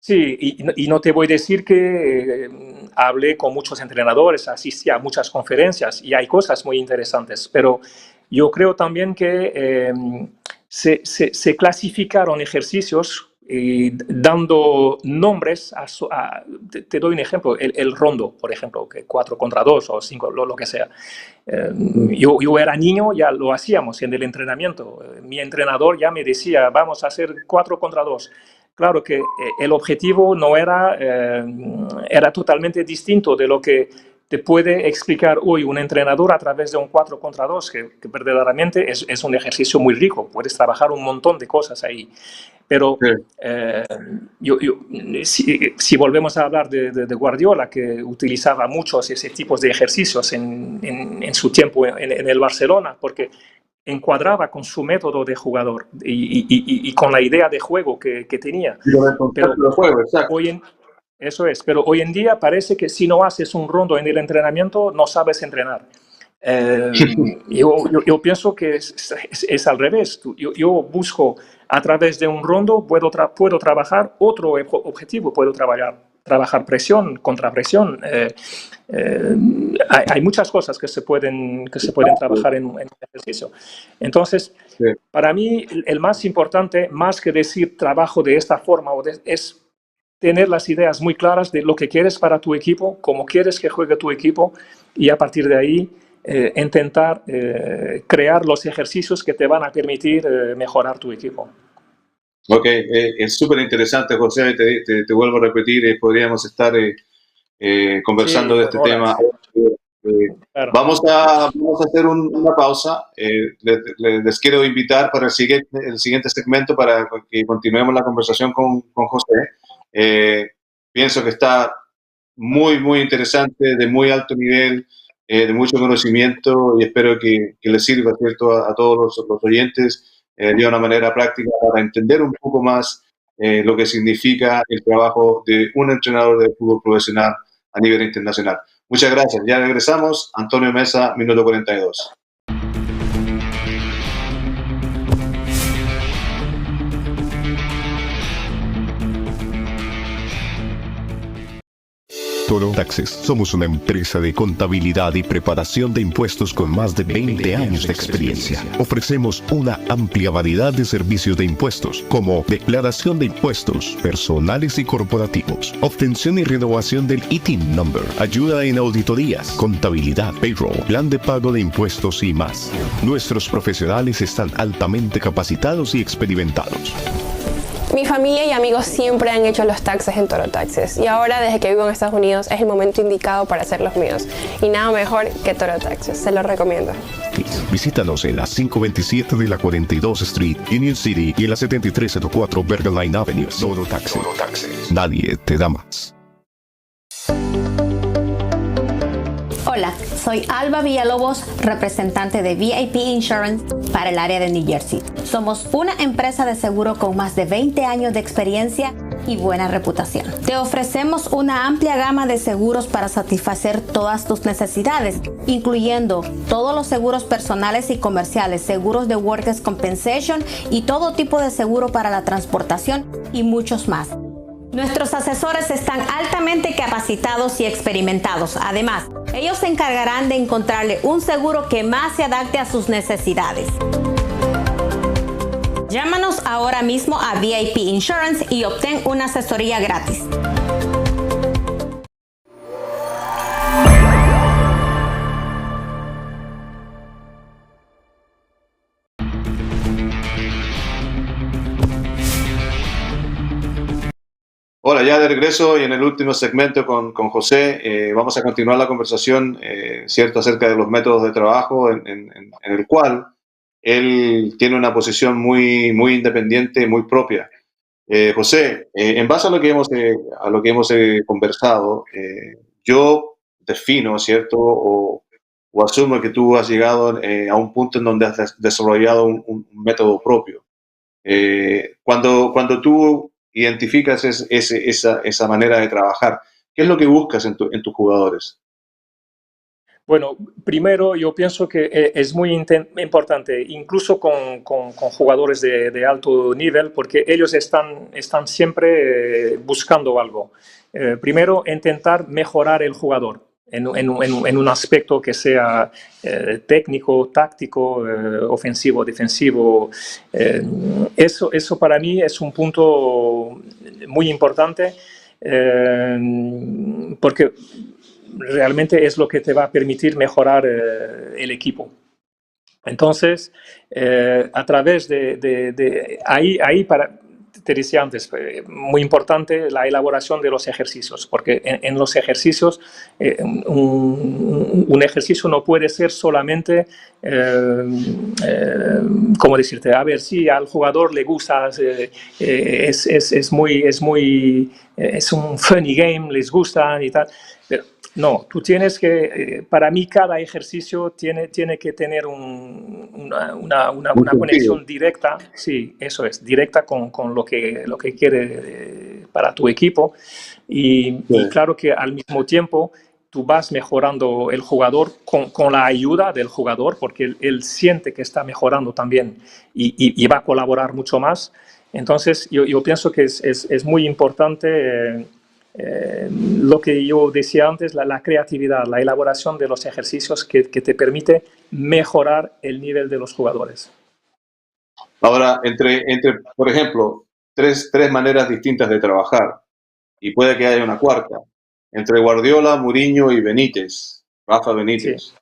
Sí, y no te voy a decir que hablé con muchos entrenadores, asistí a muchas conferencias y hay cosas muy interesantes, pero yo creo también que se clasificaron ejercicios dando nombres te doy un ejemplo, el rondo, por ejemplo, que 4 contra 2 o 5, lo que sea. Yo era niño, ya lo hacíamos en el entrenamiento. Mi entrenador ya me decía, vamos a hacer 4 contra 2. Claro que el objetivo no era totalmente distinto de lo que te puede explicar hoy un entrenador a través de un 4 contra 2, que verdaderamente es un ejercicio muy rico. Puedes trabajar un montón de cosas ahí. Pero si volvemos a hablar de Guardiola, que utilizaba muchos ese tipos de ejercicios en su tiempo en el Barcelona, porque encuadraba con su método de jugador y con la idea de juego que tenía. Pero pero hoy en día parece que si no haces un rondo en el entrenamiento, no sabes entrenar. Yo pienso que es al revés. Yo busco a través de un rondo, puedo trabajar otro objetivo, puedo trabajar presión, contrapresión. Hay muchas cosas que se pueden trabajar en un ejercicio. Entonces, para mí, el más importante, más que decir trabajo de esta forma, es tener las ideas muy claras de lo que quieres para tu equipo, cómo quieres que juegue tu equipo, y a partir de ahí intentar crear los ejercicios que te van a permitir mejorar tu equipo. Ok, es súper interesante, José, te vuelvo a repetir, podríamos estar conversando de este tema. Claro. Vamos a hacer una pausa. Les quiero invitar para el siguiente segmento para que continuemos la conversación con José. Pienso que está muy, muy interesante, de muy alto nivel, de mucho conocimiento, y espero que les sirva, ¿cierto?, a todos los oyentes de una manera práctica para entender un poco más lo que significa el trabajo de un entrenador de fútbol profesional a nivel internacional. Muchas gracias. Ya regresamos. Antonio Meza, minuto 42. Toro Taxes. Somos una empresa de contabilidad y preparación de impuestos con más de 20 años de experiencia. Ofrecemos una amplia variedad de servicios de impuestos, como declaración de impuestos personales y corporativos, obtención y renovación del ITIN number, ayuda en auditorías, contabilidad, payroll, plan de pago de impuestos y más. Nuestros profesionales están altamente capacitados y experimentados. Mi familia y amigos siempre han hecho los taxes en Toro Taxes y ahora desde que vivo en Estados Unidos es el momento indicado para hacer los míos. Y nada mejor que Toro Taxes, se los recomiendo. Visítanos en la 527 de la 42 Street, Union City y en la 7304 Berghain Avenue. Toro Taxes. Nadie te da más. Hola, soy Alba Villalobos, representante de VIP Insurance para el área de New Jersey. Somos una empresa de seguro con más de 20 años de experiencia y buena reputación. Te ofrecemos una amplia gama de seguros para satisfacer todas tus necesidades, incluyendo todos los seguros personales y comerciales, seguros de Workers' Compensation y todo tipo de seguro para la transportación y muchos más. Nuestros asesores están altamente capacitados y experimentados. Además, ellos se encargarán de encontrarle un seguro que más se adapte a sus necesidades. Llámanos ahora mismo a VIP Insurance y obtén una asesoría gratis. Hola, ya de regreso y en el último segmento con José vamos a continuar la conversación, cierto, acerca de los métodos de trabajo en el cual él tiene una posición muy independiente, muy propia. José, en base a lo que hemos conversado, yo defino, ¿cierto? O asumo que tú has llegado a un punto en donde has desarrollado un método propio. Cuando tú identificas esa manera de trabajar, ¿qué es lo que buscas en tus jugadores? Bueno, primero yo pienso que es muy importante, incluso con jugadores de alto nivel, porque ellos están siempre buscando algo. Primero, intentar mejorar el jugador en un aspecto que sea técnico, táctico, ofensivo, defensivo. Eso para mí es un punto muy importante, porque realmente es lo que te va a permitir mejorar el equipo. Entonces, a través de ahí te decía antes, muy importante la elaboración de los ejercicios, porque en los ejercicios, un ejercicio no puede ser solamente, ¿cómo decirte? A ver, si al jugador le gusta, es un funny game, les gusta y tal, pero no, tú tienes que, para mí cada ejercicio tiene que tener una conexión directa, sí, eso es, directa con lo que quiere para tu equipo y claro que al mismo tiempo tú vas mejorando el jugador con la ayuda del jugador porque él siente que está mejorando también y va a colaborar mucho más. Entonces yo pienso que es muy importante lo que yo decía antes, la creatividad, la elaboración de los ejercicios que te permite mejorar el nivel de los jugadores. Ahora, entre por ejemplo, tres maneras distintas de trabajar, y puede que haya una cuarta, entre Guardiola, Mourinho y Benítez, Rafa Benítez. Sí.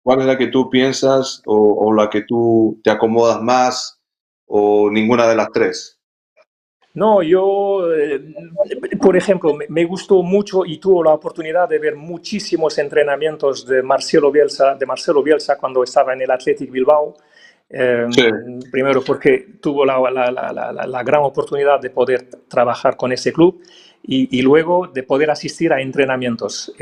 ¿Cuál es la que tú piensas o la que tú te acomodas más o ninguna de las tres? No, yo, por ejemplo, me gustó mucho y tuve la oportunidad de ver muchísimos entrenamientos de Marcelo Bielsa cuando estaba en el Athletic Bilbao. Sí. Primero porque tuvo la gran oportunidad de poder trabajar con ese club y luego de poder asistir a entrenamientos.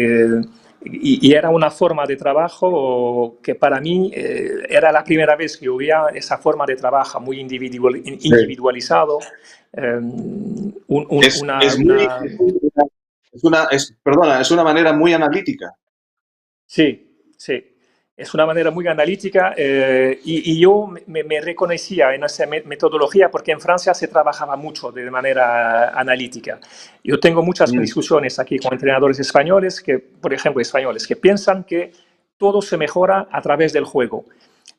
Y era una forma de trabajo que para mí era la primera vez que yo veía esa forma de trabajo muy individualizado. Es una manera muy analítica. Sí, sí. es una manera muy analítica y yo me reconocía en esa metodología porque en Francia se trabajaba mucho de manera analítica. Yo tengo muchas discusiones aquí con entrenadores españoles, que, por ejemplo, españoles, que piensan que todo se mejora a través del juego.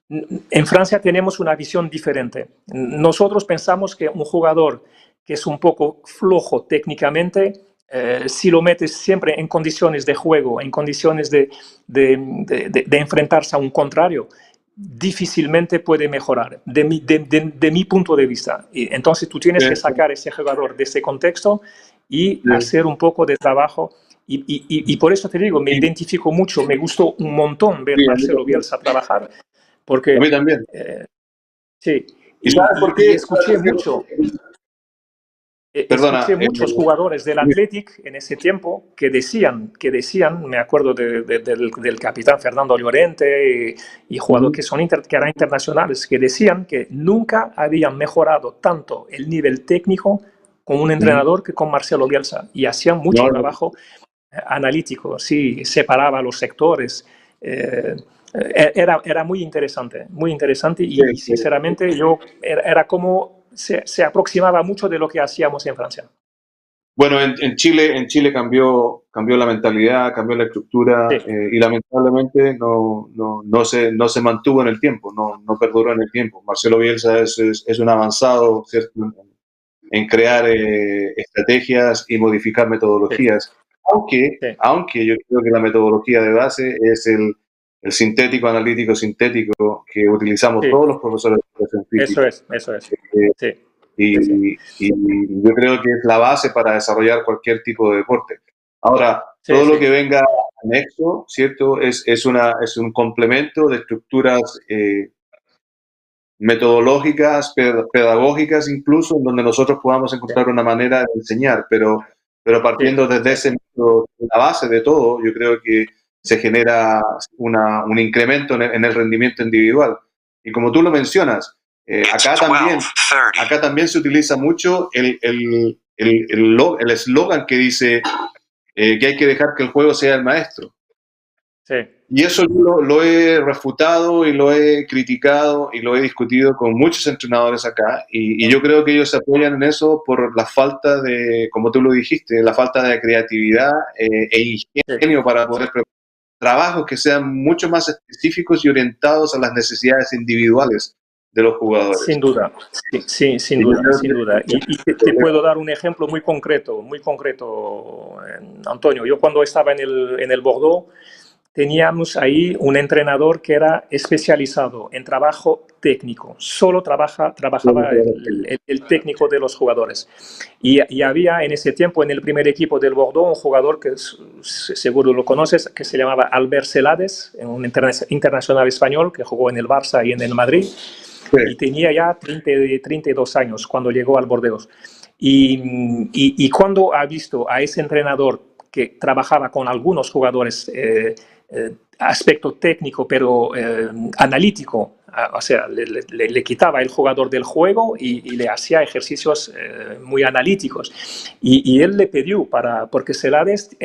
En Francia tenemos una visión diferente. Nosotros pensamos que un jugador que es un poco flojo técnicamente, si lo metes siempre en condiciones de juego, en condiciones de enfrentarse a un contrario, difícilmente puede mejorar, de mi punto de vista. Y entonces tú tienes que sacar a ese jugador de ese contexto y hacer un poco de trabajo. Y por eso te digo, me identifico mucho, me gustó un montón ver a Marcelo Bielsa trabajar, porque... A mí también. Sí, ¿Y sabes por qué? Escuché mucho... Perdona, escuché muchos jugadores del Athletic en ese tiempo que decían, me acuerdo del capitán Fernando Llorente y jugadores que eran internacionales, que decían que nunca habían mejorado tanto el nivel técnico con un entrenador que con Marcelo Bielsa, y hacían mucho trabajo analítico, sí, separaba los sectores. Era muy interesante y sinceramente yo era como se aproximaba mucho de lo que hacíamos en Francia. Bueno, en Chile cambió la mentalidad, cambió la estructura y lamentablemente no se mantuvo en el tiempo, no perduró en el tiempo. Marcelo Bielsa es un avanzado, ¿cierto?, en crear estrategias y modificar metodologías. Aunque yo creo que la metodología de base es el sintético, analítico, sintético que utilizamos todos los profesores de educación física. Eso es. Y yo creo que es la base para desarrollar cualquier tipo de deporte. Ahora, todo lo que venga anexo, ¿cierto?, es un complemento de estructuras metodológicas, pedagógicas incluso, en donde nosotros podamos encontrar una manera de enseñar, pero partiendo desde ese método, la base de todo, yo creo que se genera un incremento en el rendimiento individual. Y como tú lo mencionas, acá también se utiliza mucho el eslogan que dice que hay que dejar que el juego sea el maestro. Y eso yo lo he refutado y lo he criticado y lo he discutido con muchos entrenadores acá, y yo creo que ellos se apoyan en eso por la falta de, como tú lo dijiste, la falta de creatividad e ingenio para poder preparar trabajos que sean mucho más específicos y orientados a las necesidades individuales de los jugadores. Sin duda, sí, sin duda. Y te puedo dar un ejemplo muy concreto, Antonio. Yo cuando estaba en el Bordeaux, teníamos ahí un entrenador que era especializado en trabajo técnico, solo trabajaba el técnico de los jugadores. Y había en ese tiempo en el primer equipo del Bordeaux un jugador que seguro lo conoces, que se llamaba Albert Celades, un internacional español que jugó en el Barça y en el Madrid, y tenía ya 32 años cuando llegó al Bordeaux. Y cuando ha visto a ese entrenador que trabajaba con algunos jugadores, aspecto técnico, pero analítico, o sea, le quitaba el jugador del juego y le hacía ejercicios muy analíticos. Y él le pidió, porque Celades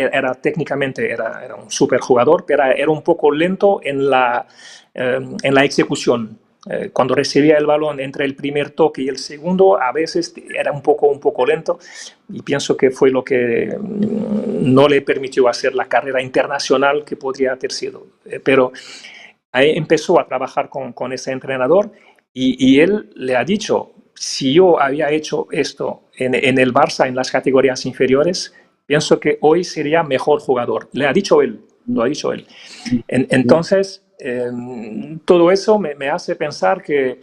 técnicamente era un super jugador, pero era un poco lento en la ejecución. Cuando recibía el balón entre el primer toque y el segundo, a veces era un poco lento, y pienso que fue lo que no le permitió hacer la carrera internacional que podría haber sido. Pero ahí empezó a trabajar con ese entrenador y él le ha dicho, si yo había hecho esto en el Barça, en las categorías inferiores, pienso que hoy sería mejor jugador. Lo ha dicho él. Entonces, todo eso me hace pensar que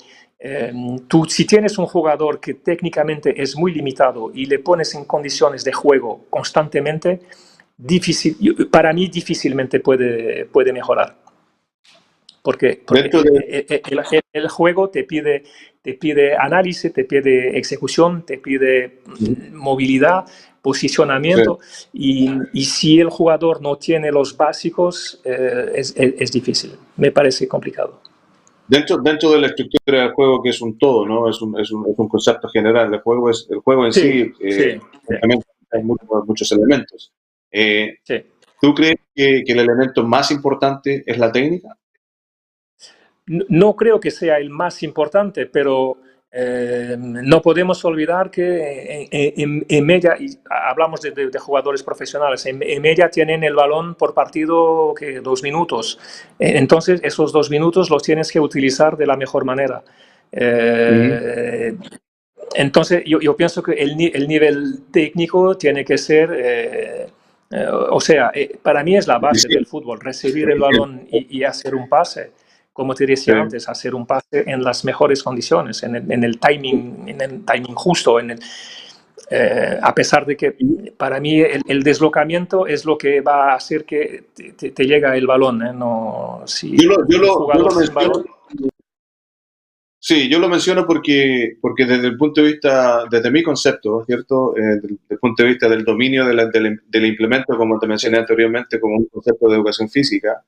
tú, si tienes un jugador que técnicamente es muy limitado y le pones en condiciones de juego constantemente, para mí difícilmente puede mejorar. Porque el juego te pide análisis, te pide ejecución, te pide movilidad, posicionamiento, y si el jugador no tiene los básicos, es difícil. Me parece complicado. Dentro de la estructura del juego, que es un todo, ¿no? Es un concepto general. El juego en sí. Hay muchos elementos. ¿Tú crees que el elemento más importante es la técnica? no creo que sea el más importante, pero no podemos olvidar que en media, y hablamos de jugadores profesionales, en media tienen el balón por partido que 2 minutos. Entonces, esos 2 minutos los tienes que utilizar de la mejor manera. Entonces, yo pienso que el nivel técnico tiene que ser, o sea, para mí es la base del fútbol, recibir el balón y hacer un pase. Como te decía antes, hacer un pase en las mejores condiciones, en el timing justo, a pesar de que para mí el deslocamiento es lo que va a hacer que te llegue el balón. No, si Yo lo jugador sin menciono. balón, Sí, yo lo menciono porque desde el punto de vista, desde mi concepto, ¿cierto? Desde el punto de vista del dominio del implemento, como te mencioné anteriormente, como un concepto de educación física,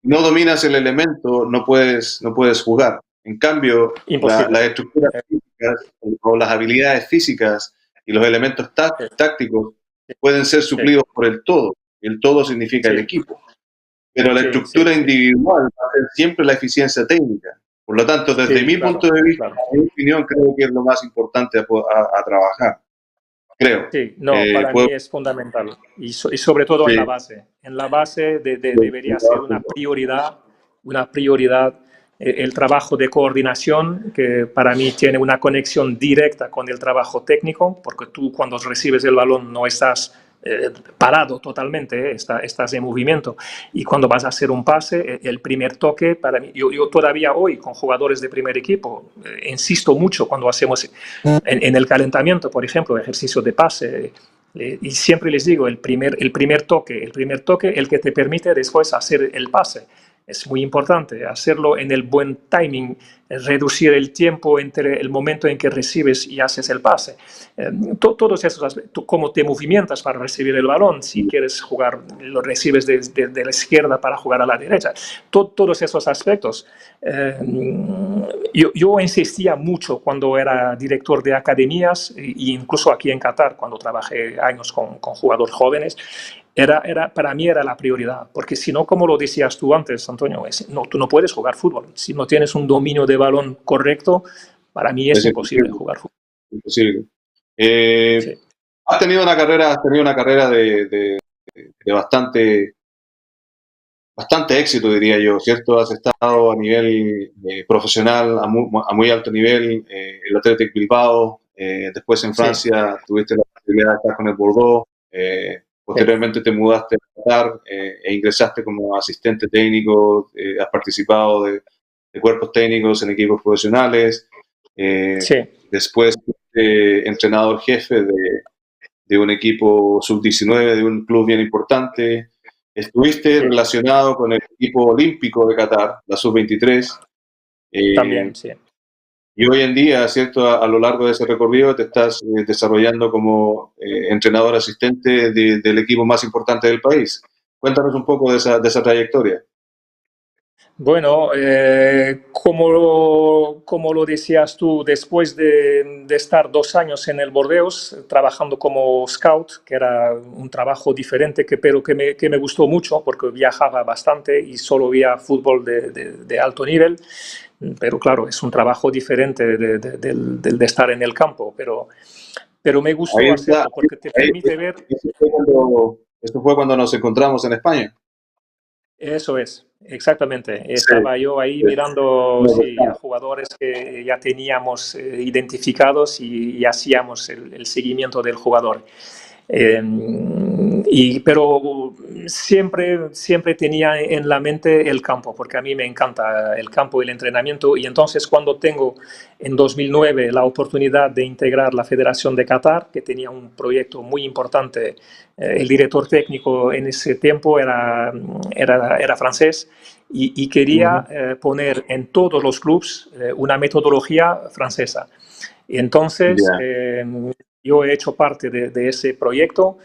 no dominas el elemento, no puedes jugar. En cambio, imposible. las estructuras físicas o las habilidades físicas y los elementos tácticos pueden ser suplidos por el todo. El todo significa el equipo. Pero la estructura individual va a ser siempre la eficiencia técnica. Por lo tanto, desde mi punto de vista, en mi opinión, creo que es lo más importante a trabajar. Creo. Sí, no, para mí es fundamental. Y sobre todo en la base. En la base debería ser una prioridad el trabajo de coordinación, que para mí tiene una conexión directa con el trabajo técnico, porque tú cuando recibes el balón no estás parado totalmente, estás en movimiento. Y cuando vas a hacer un pase, el primer toque, para mí, yo todavía hoy con jugadores de primer equipo, insisto mucho cuando hacemos en el calentamiento, por ejemplo, ejercicio de pase, y siempre les digo, el primer toque, el que te permite después hacer el pase. Es muy importante hacerlo en el buen timing, reducir el tiempo entre el momento en que recibes y haces el pase. Todos esos aspectos, cómo te movimentas para recibir el balón, si quieres jugar, lo recibes de la izquierda para jugar a la derecha. Todos esos aspectos. Yo insistía mucho cuando era director de academias e incluso aquí en Qatar, cuando trabajé años con jugadores jóvenes. Para mí era la prioridad, porque si no, como lo decías tú antes, Antonio, tú no puedes jugar fútbol. Si no tienes un dominio de balón correcto, para mí es imposible jugar fútbol. Imposible. Has tenido una carrera de bastante éxito, diría yo, ¿cierto? Has estado a nivel profesional, a muy alto nivel, el Athletic Bilbao, después en Francia tuviste la posibilidad de estar con el Bordeaux, posteriormente te mudaste a Qatar e ingresaste como asistente técnico, has participado de cuerpos técnicos en equipos profesionales, después entrenador jefe de un equipo sub-19 de un club bien importante, estuviste relacionado con el equipo olímpico de Qatar, la sub-23. También, sí. Y hoy en día, ¿cierto? A lo largo de ese recorrido te estás desarrollando como entrenador asistente del equipo más importante del país. Cuéntanos un poco de esa trayectoria. Bueno, como lo decías tú, después de estar 2 años en el Bordeaux trabajando como scout, que era un trabajo diferente, pero que me gustó mucho porque viajaba bastante y solo veía fútbol de alto nivel, pero claro, es un trabajo diferente de estar en el campo, pero me gustó hacerlo porque te permite ver... Esto fue cuando nos encontramos en España. Eso es, exactamente. Estaba yo ahí mirando a jugadores que ya teníamos identificados y hacíamos el seguimiento del jugador. Pero siempre tenía en la mente el campo, porque a mí me encanta el campo y el entrenamiento. Y entonces cuando tengo en 2009 la oportunidad de integrar la Federación de Qatar, que tenía un proyecto muy importante, el director técnico en ese tiempo era francés y quería poner en todos los clubes una metodología francesa. Y entonces yo he hecho parte de ese proyecto.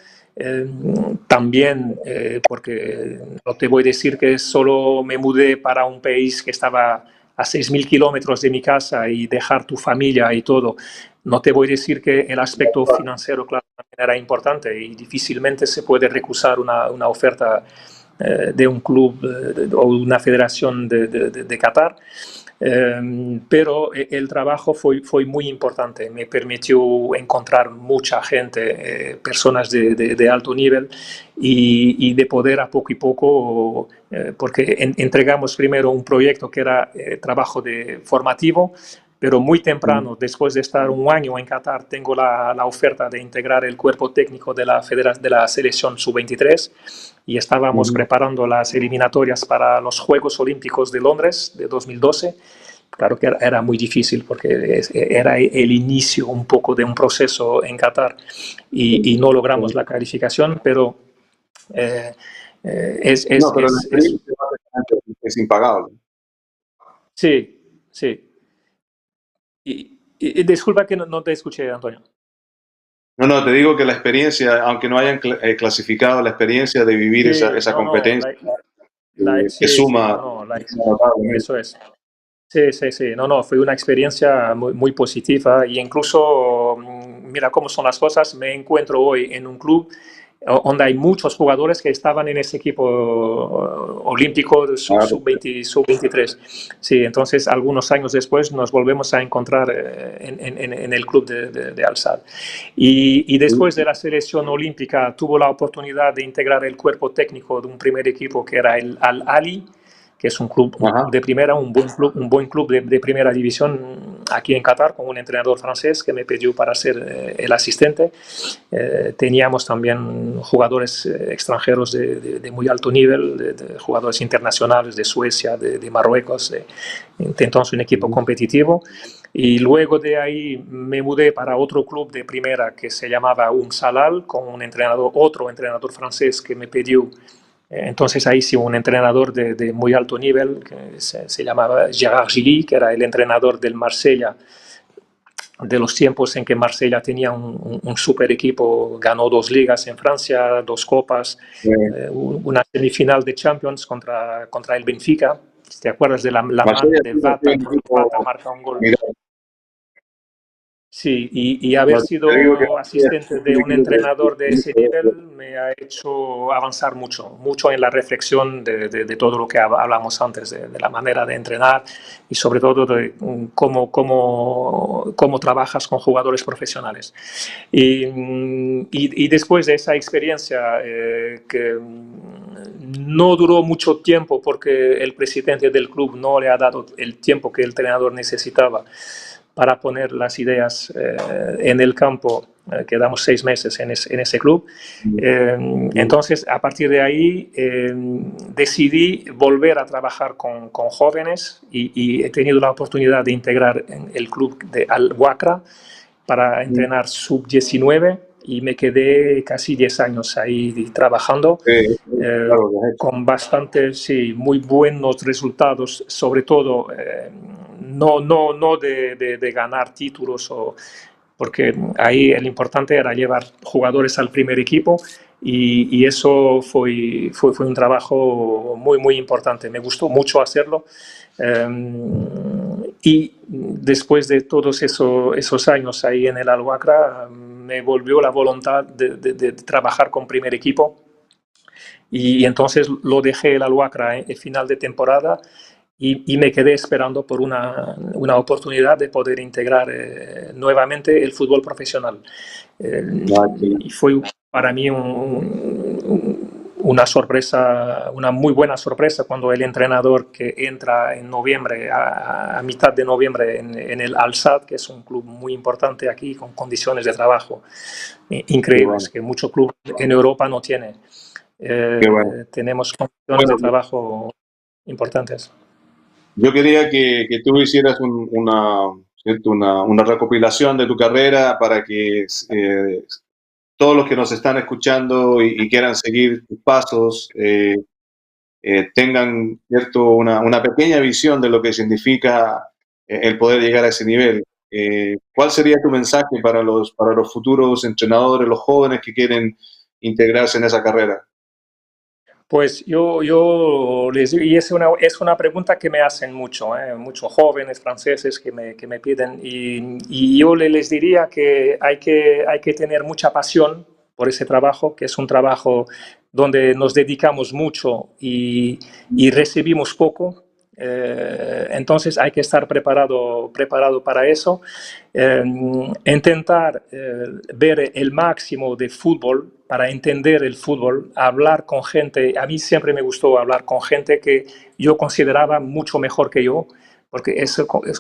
También porque no te voy a decir que solo me mudé para un país que estaba a 6.000 kilómetros de mi casa y dejar tu familia y todo. No te voy a decir que el aspecto financiero, claro, era importante y difícilmente se puede recusar una oferta de un club o una federación de Qatar. Pero el trabajo fue muy importante, me permitió encontrar mucha gente, personas de alto nivel y de poder a poco y poco, porque entregamos primero un proyecto que era trabajo formativo, pero muy temprano, después de estar un año en Qatar, tengo la oferta de integrar el cuerpo técnico de la selección sub-23 y estábamos preparando las eliminatorias para los Juegos Olímpicos de Londres de 2012. Claro que era muy difícil porque era el inicio un poco de un proceso en Qatar y no logramos la calificación, pero es impagable. Sí, sí. Y disculpa que no te escuché, Antonio. No, te digo que la experiencia, aunque no hayan clasificado, la experiencia de vivir esa competencia que suma. Eso es. Sí. No, fue una experiencia muy, muy positiva y incluso, mira cómo son las cosas, me encuentro hoy en un club donde hay muchos jugadores que estaban en ese equipo olímpico sub-20, sub-23. Sí, entonces algunos años después nos volvemos a encontrar en el club de Al-Sadd. Y después de la selección olímpica tuvo la oportunidad de integrar el cuerpo técnico de un primer equipo que era el Al-Ahly, que es un club de primera, un buen club de primera división aquí en Qatar, con un entrenador francés que me pidió para ser el asistente. Teníamos también jugadores extranjeros de muy alto nivel, de jugadores internacionales de Suecia, de Marruecos, entonces un equipo competitivo. Y luego de ahí me mudé para otro club de primera que se llamaba Salal, con otro entrenador francés que me pidió. Entonces ahí sí un entrenador de muy alto nivel que se llamaba Gérard Gilly, que era el entrenador del Marsella de los tiempos en que Marsella tenía un super equipo, ganó 2 ligas en Francia, 2 copas, una semifinal de Champions contra el Benfica. ¿Te acuerdas de la mano de Vata? Vata marca un gol. Sí, y haber sido asistente de un entrenador de ese nivel me ha hecho avanzar mucho en la reflexión de todo lo que hablamos antes, de la manera de entrenar y sobre todo de cómo trabajas con jugadores profesionales. Y después de esa experiencia que no duró mucho tiempo porque el presidente del club no le ha dado el tiempo que el entrenador necesitaba para poner las ideas en el campo, quedamos 6 meses en ese club. Entonces, a partir de ahí, decidí volver a trabajar con jóvenes y he tenido la oportunidad de integrar en el club de Al-Wakra para entrenar sub-19 y me quedé casi 10 años ahí trabajando con bastantes, muy buenos resultados, sobre todo no de ganar títulos, porque ahí el importante era llevar jugadores al primer equipo y eso fue un trabajo muy, muy importante. Me gustó mucho hacerlo. Y después de todos esos años ahí en el Al-Wakra, me volvió la voluntad de trabajar con primer equipo y entonces lo dejé el Al-Wakra en final de temporada y me quedé esperando por una oportunidad de poder integrar nuevamente el fútbol profesional. Y fue para mí una sorpresa, una muy buena sorpresa cuando el entrenador que entra en noviembre, a mitad de noviembre en el Al-Sadd, que es un club muy importante aquí con condiciones de trabajo increíbles, que muchos clubes en Europa no tienen. Tenemos condiciones de trabajo importantes. Yo quería que tú hicieras una recopilación de tu carrera para que todos los que nos están escuchando y quieran seguir tus pasos tengan, ¿cierto?, una pequeña visión de lo que significa el poder llegar a ese nivel. ¿Cuál sería tu mensaje para los futuros entrenadores, los jóvenes que quieren integrarse en esa carrera? Pues yo les digo, y es una pregunta que me hacen muchos jóvenes franceses que me piden, y yo les diría que hay que tener mucha pasión por ese trabajo, que es un trabajo donde nos dedicamos mucho y recibimos poco. Entonces hay que estar preparado para eso. Intentar ver el máximo de fútbol para entender el fútbol, hablar con gente. A mí siempre me gustó hablar con gente que yo consideraba mucho mejor que yo, porque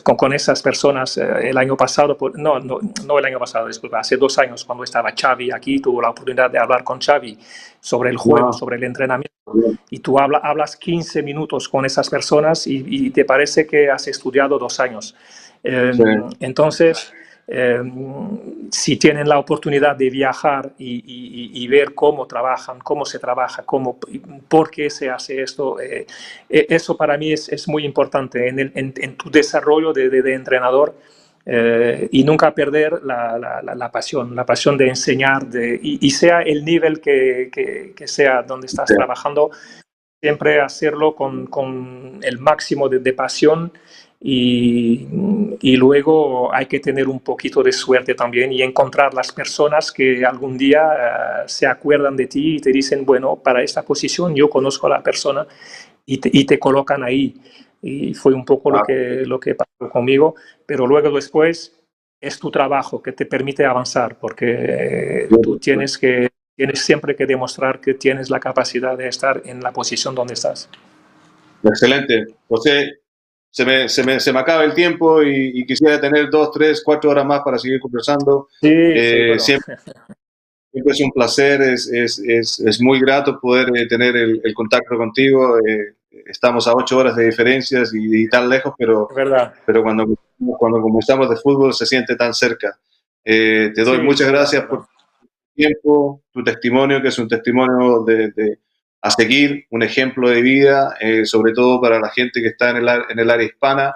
con esas personas el año pasado, no el año pasado, disculpa, hace 2 años cuando estaba Xavi aquí, tuve la oportunidad de hablar con Xavi sobre el juego, sobre el entrenamiento, y tú hablas 15 minutos con esas personas y te parece que has estudiado 2 años. Sí. Entonces, si tienen la oportunidad de viajar y ver cómo trabajan, cómo se trabaja, por qué se hace esto, eso para mí es muy importante en tu desarrollo de entrenador, y nunca perder la pasión de enseñar, y sea el nivel que sea donde estás trabajando, siempre hacerlo con el máximo de pasión. Y luego hay que tener un poquito de suerte también y encontrar las personas que algún día se acuerdan de ti y te dicen, bueno, para esta posición yo conozco a la persona, y te colocan ahí. Y fue un poco lo que pasó conmigo, pero luego después es tu trabajo que te permite avanzar, porque tú tienes siempre que demostrar que tienes la capacidad de estar en la posición donde estás. Excelente. José, se me acaba el tiempo y quisiera tener 2, 3, 4 horas más para seguir conversando. Sí, bueno. Siempre es un placer, es muy grato poder tener el contacto contigo. Estamos a 8 horas de diferencias y tan lejos, pero cuando conversamos de fútbol se siente tan cerca. Te doy muchas gracias por tu tiempo, tu testimonio, que es un testimonio a seguir, un ejemplo de vida, sobre todo para la gente que está en el área hispana,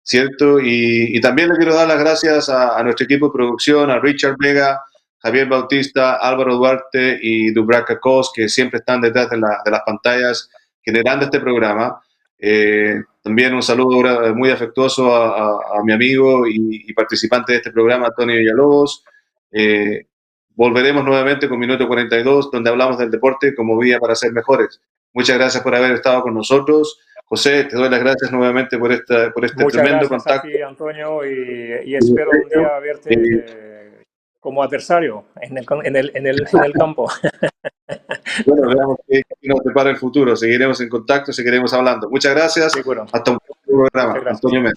¿cierto? Y también le quiero dar las gracias a nuestro equipo de producción, a Richard Vega, Javier Bautista, Álvaro Duarte y Dubraca Cos, que siempre están detrás de las pantallas generando este programa. También un saludo muy afectuoso a mi amigo y participante de este programa, Antonio Villalobos. Volveremos nuevamente con Minuto 42, donde hablamos del deporte como vía para ser mejores. Muchas gracias por haber estado con nosotros. José, te doy las gracias nuevamente por este tremendo contacto. Muchas gracias a ti, Antonio, y espero un día verte como adversario en el campo. Bueno, veamos qué nos depara el futuro. Seguiremos en contacto, seguiremos hablando. Muchas gracias. Seguro. Hasta un próximo programa. Antonio Mena.